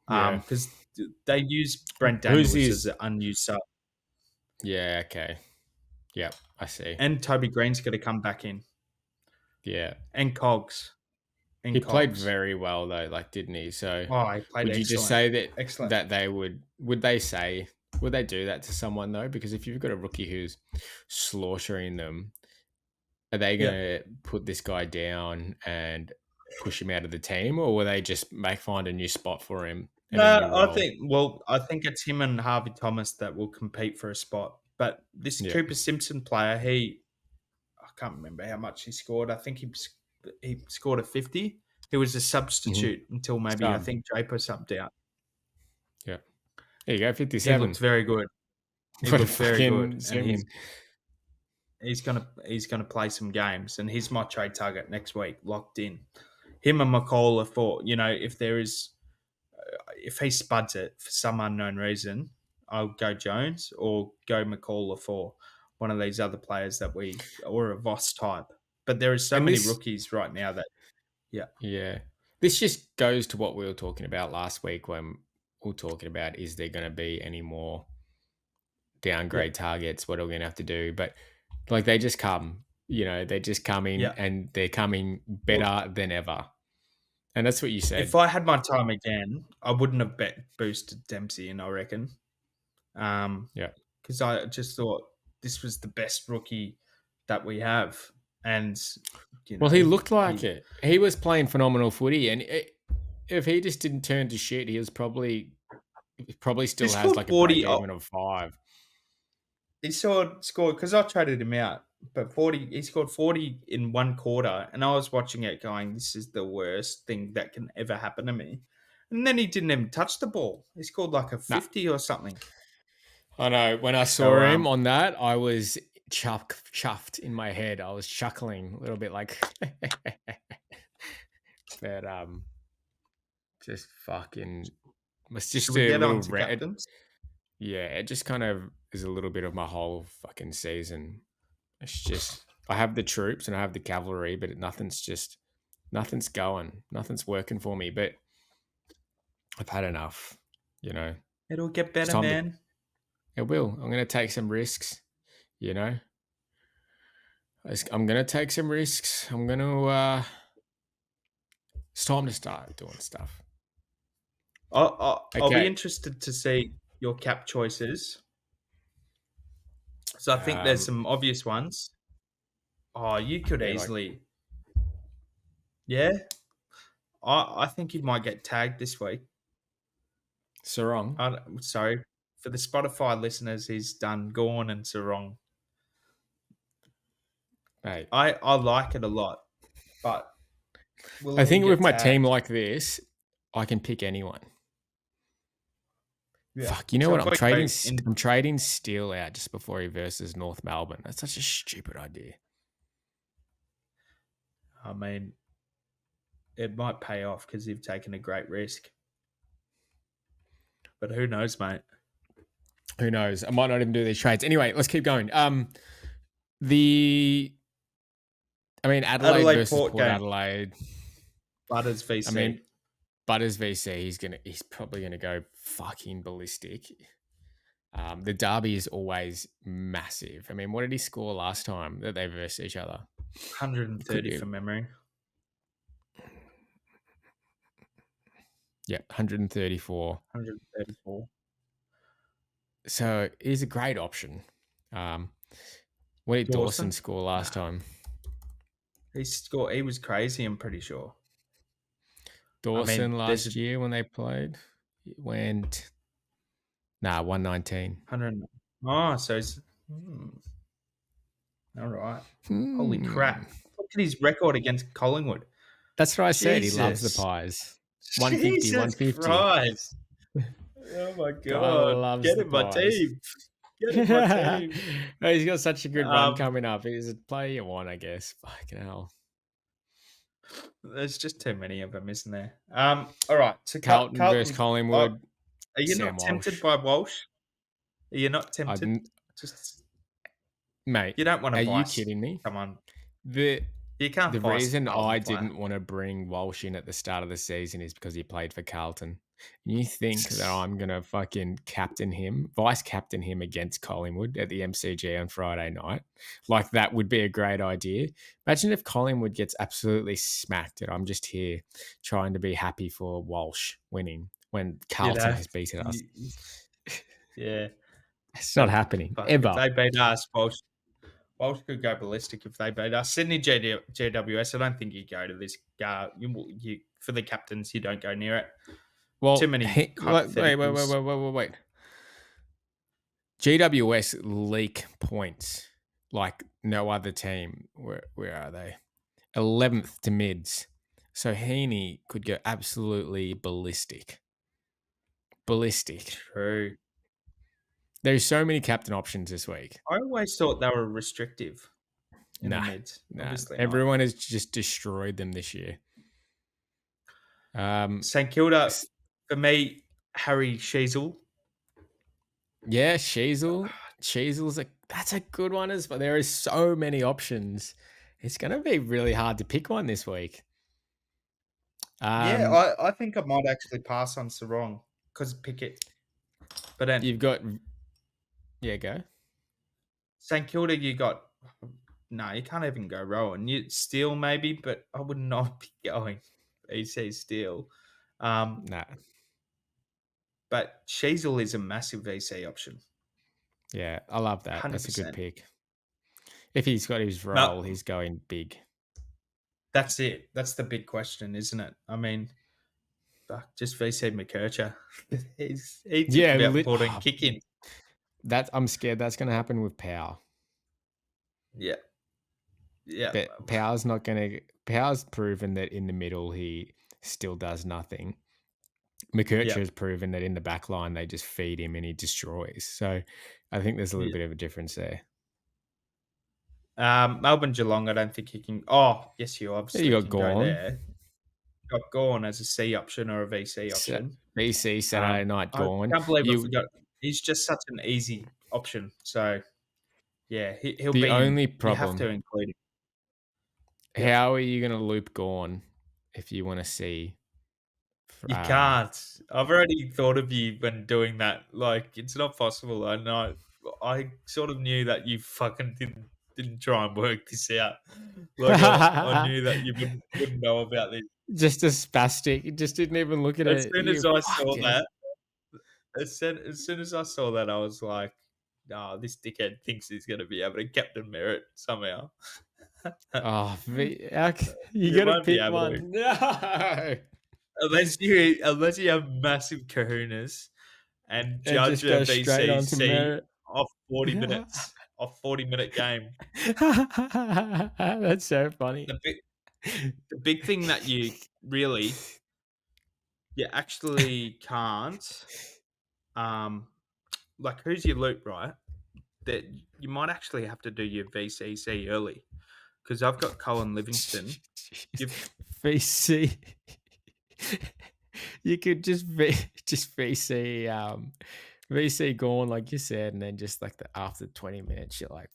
Because they use Brent Daniels as an unused sub. Yeah, okay. Yeah, I see. And Toby Green's going to come back in. Yeah. And Cogs. He played very well though, like, didn't he? So he played would you excellent. just say that Excellent. that they would they do that to someone though? Because if you've got a rookie who's slaughtering them, are they going to put this guy down and push him out of the team, or will they just find a new spot for him? No, I think it's him and Harvey Thomas that will compete for a spot. But this Cooper Simpson player, I can't remember how much he scored. I think he scored a 50. He was a substitute until maybe I think Draper subbed out. Yeah. There you go, 57. He looked very good. He looked very good. And he's gonna play some games, and he's my trade target next week, locked in. Him and McCall are for, if he spuds it for some unknown reason, I'll go Jones or go McCall for one of these other players or a Voss type. But there are so many rookies right now that, Yeah. This just goes to what we were talking about last week when we were talking about, is there going to be any more downgrade targets? What are we going to have to do? But like, they just come, they just come in and they're coming better than ever. And that's what you said. If I had my time again, I wouldn't have boosted Dempsey in, I reckon. Yeah. Because I just thought this was the best rookie that we have. And, Well, he looked like it. He was playing phenomenal footy. And if he just didn't turn to shit, he probably still has like a break even of 5. He scored because I traded him out, but he scored 40 in one quarter, and I was watching it going, this is the worst thing that can ever happen to me. And then he didn't even touch the ball. He scored like a 50 or something. I know. When I saw him on that, I was chuffed in my head. I was chuckling a little bit like, but just fucking, it's just a little red. Yeah, it just kind of is a little bit of my whole fucking season. It's just, I have the troops and I have the cavalry, but nothing's going. Nothing's working for me, but I've had enough, you know. It'll get better, man. It will. I'm going to take some risks, you know. I'm going to take some risks. I'm going to, it's time to start doing stuff. I'll be interested to see your cap choices. So I think there's some obvious ones. Oh, you could easily. Yeah. I think you might get tagged this week. Sarong. Sorry. For the Spotify listeners, he's done Gorn and Sarong. Mate. I like it a lot. But I think with my team like this, I can pick anyone. Yeah. Fuck, you know what? I'm trading Steele out just before he versus North Melbourne. That's such a stupid idea. I mean, it might pay off because you've taken a great risk. But who knows, mate? Who knows? I might not even do these trades. Anyway, let's keep going. Adelaide versus Port Adelaide. Butters VC. Butters VC, he's probably gonna go fucking ballistic. The derby is always massive. I mean, what did he score last time that they versed each other? 130 from memory. Yeah, 134. So he's a great option. What did Dawson score last time? He was crazy, I'm pretty sure. Dawson last year when they played, it went 119. 100. Oh, so he's all right. Holy crap! Look at his record against Collingwood. That's what I said. He loves the pies. 150, 150. Christ. Oh my god! Get in my team. Get in my team. He's got such a good run coming up. He's a player you want, I guess. Fucking hell. There's just too many of them, isn't there? All right. So Carlton versus Collingwood. Are you not tempted by Walsh? Are you not tempted? Mate, you don't want to. Are you kidding me? Come on. You can't. The reason I didn't want to bring Walsh in at the start of the season is because he played for Carlton. And you think that I'm gonna fucking vice captain him against Collingwood at the MCG on Friday night? Like that would be a great idea. Imagine if Collingwood gets absolutely smacked, and I'm just here trying to be happy for Walsh winning when Carlton has beaten us. Yeah, it's not happening ever. If they beat us, Walsh could go ballistic if they beat us. Sydney GWS, I don't think you go to this. You for the captains, you don't go near it. Well, too many. Wait. GWS leak points like no other team. Where are they? 11th to mids. So Heaney could go absolutely ballistic. True. There's so many captain options this week. I always thought they were restrictive. The mids. Everyone has just destroyed them this year. St Kilda, for me, Harry Sheezel. Yeah, Sheezel. That's a good one as well. There are so many options. It's going to be really hard to pick one this week. I think I might actually pass on Sarong because Pickett. But then you've got... Yeah, go. St Kilda, you got... No, you can't even go Rowell. You Steele maybe, but I would not be going. VC Steele. Nah. But Sheasel is a massive VC option. Yeah, I love that. That's a good 100%. pick. If he's got his role, he's going big. That's it. That's the big question, isn't it? I mean, just VC McKercher. he took about 14 kicking. I'm scared that's going to happen with Powell. Yeah. Yeah. But Powell's not going to. Powell's proven that in the middle he still does nothing. McKercher has proven that in the back line they just feed him and he destroys. So I think there's a little bit of a difference there. Melbourne Geelong, I don't think he can. Oh, yes, you obviously you can got go Gawn. there. Got Gawn as a C option or a VC option. VC Saturday night Gawn. I can't believe I forgot. He's just such an easy option. So yeah, he'll be. The only problem. You have to include him. How are you going to loop Gawn if you want to see? You can't. I've already thought of you when doing that. Like, it's not possible. I know. I sort of knew that you fucking didn't try and work this out. Like, I knew that you wouldn't know about this. Just a spastic. Just didn't even look at it. As soon as I saw that, as soon as I saw that, I was like, "Oh, this dickhead thinks he's going to be able to captain Merret somehow." Oh, you got to pick one. No. Unless you have massive kahunas and judge a VCC off 40 minutes, off 40-minute game. That's so funny. The big thing that you actually can't, like, who's your loop, right? That you might actually have to do your VCC early because I've got Colin Livingston. VC. You could just VC VC Gawn like you said, and then just like after 20 minutes you're like,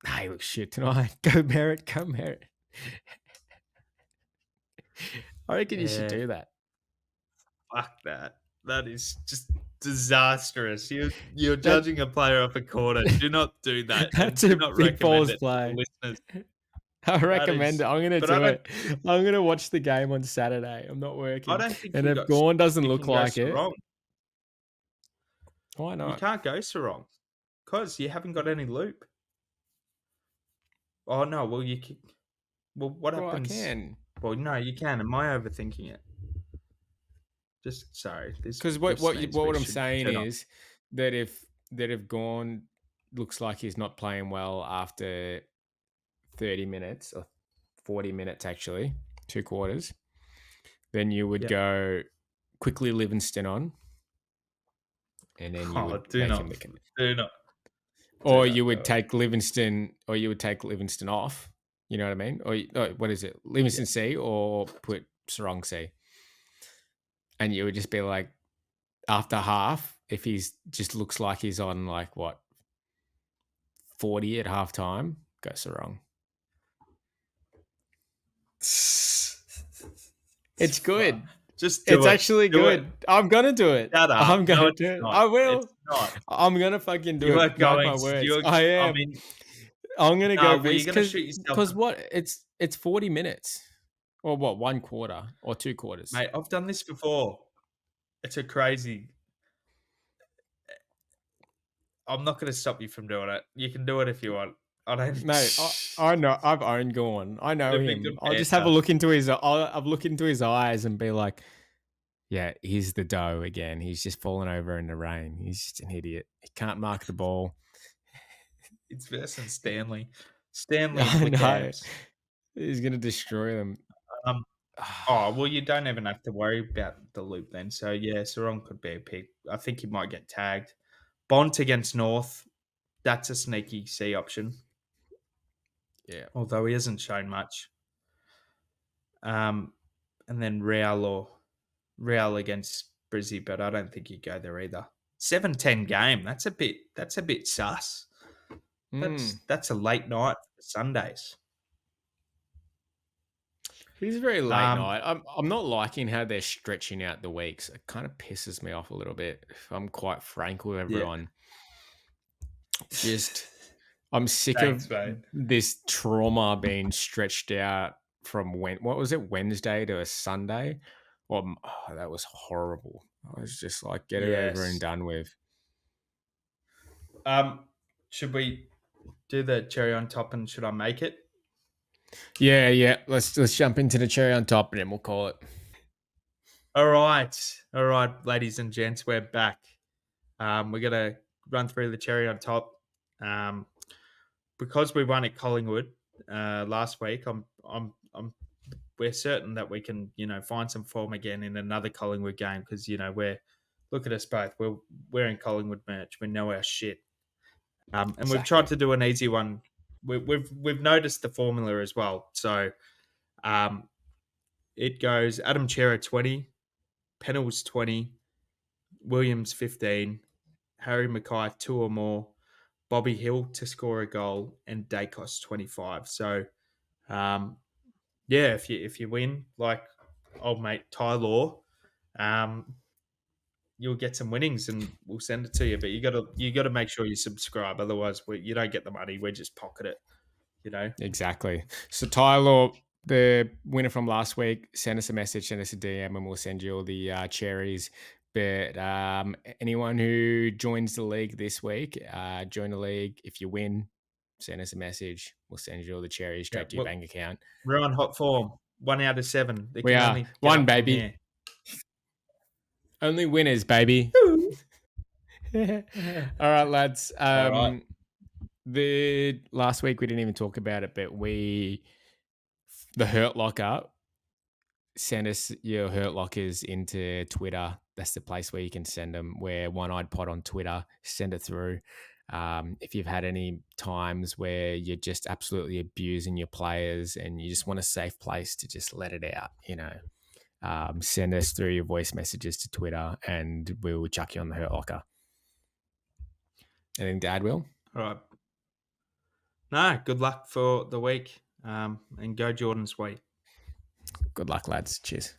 hey, look shit tonight. Go Merret. I reckon you should do that. Fuck that. That is just disastrous. You're judging a player off a quarter. Do not do that. That's a big balls play. Listeners. I recommend it. I'm going to do it. I'm going to watch the game on Saturday. I'm not working. I don't think and if Gawn doesn't look like it, wrong. Why not? You can't go so wrong because you haven't got any loop. Oh no! Well, what happens? I can. Well, no, you can. Am I overthinking it? Just sorry. Because what I'm saying is that if Gawn looks like he's not playing well after 30 minutes or 40 minutes, actually, 2 quarters, then you would go quickly Livingston on, and then you would do not. Or you would take Livingston off. You know what I mean? Or what is it? Livingston C or put Sarong C. And you would just be like, after half, if he's just looks like he's on like what 40 at halftime, go Sarong. It's good. It's actually good. I'm gonna do it. I'm gonna do it. I will. I'm gonna fucking do it. My words. I am. I'm gonna go because what? It's 40 minutes, or what? 1 quarter or 2 quarters. Mate, I've done this before. It's a crazy. I'm not gonna stop you from doing it. You can do it if you want. I don't. Mate, I know. I've owned Gawn. I know him. I'll just have a look into his. I'll look into his eyes and be like, yeah, he's the dough again. He's just falling over in the rain. He's just an idiot. He can't mark the ball. It's versus Stanley. Stanley. I know. He's going to destroy them. Well, you don't even have to worry about the loop then. So, yeah, Sarong could be a pick. I think he might get tagged. Bont against North. That's a sneaky C option. Yeah. Although he hasn't shown much. And then Rowell against Brizzy, but I don't think he'd go there either. 7-10 game. That's a bit sus. That's a late night for Sundays. He's very late night. I'm not liking how they're stretching out the weeks. It kind of pisses me off a little bit, if I'm quite frank with everyone. I'm sick of this trauma being stretched out from what was it, Wednesday to a Sunday? Well, that was horrible. I was just like, get it over and Yes. done with. Should we do the cherry on top and should I make it? Yeah. Let's jump into the cherry on top and then we'll call it. All right, ladies and gents, we're back. We're gonna run through the cherry on top. Because we won at Collingwood last week, we're certain that we can, find some form again in another Collingwood game because look at us both. We're wearing Collingwood merch. We know our shit. And we've tried to do an easy one. We've noticed the formula as well. So it goes Adam Chera 20, Pennell's 20, Williams 15, Harry Mackay 2 or more, Bobby Hill to score a goal, and Dacos 25. So if you win like old mate Ty Law, you'll get some winnings and we'll send it to you. But you gotta make sure you subscribe, otherwise you don't get the money. We just pocket it, Exactly. So Tyler, the winner from last week, send us a message, send us a DM, and we'll send you all the cherries. But anyone who joins the league this week, join the league. If you win, send us a message. We'll send you all the cherries straight to your bank account. We're on hot form. 1 out of 7. We are one, baby. Only winners, baby. All right, lads. All right. The last week we didn't even talk about it, but the Hurt Locker, send us your Hurt Lockers into Twitter. That's the place where you can send them. We're One Eyed Pod on Twitter. Send it through. If you've had any times where you're just absolutely abusing your players and you just want a safe place to just let it out, send us through your voice messages to Twitter and we'll chuck you on the Hurt Locker. Anything to add, Will? All right. No, good luck for the week and go Jordan's way. Good luck, lads. Cheers.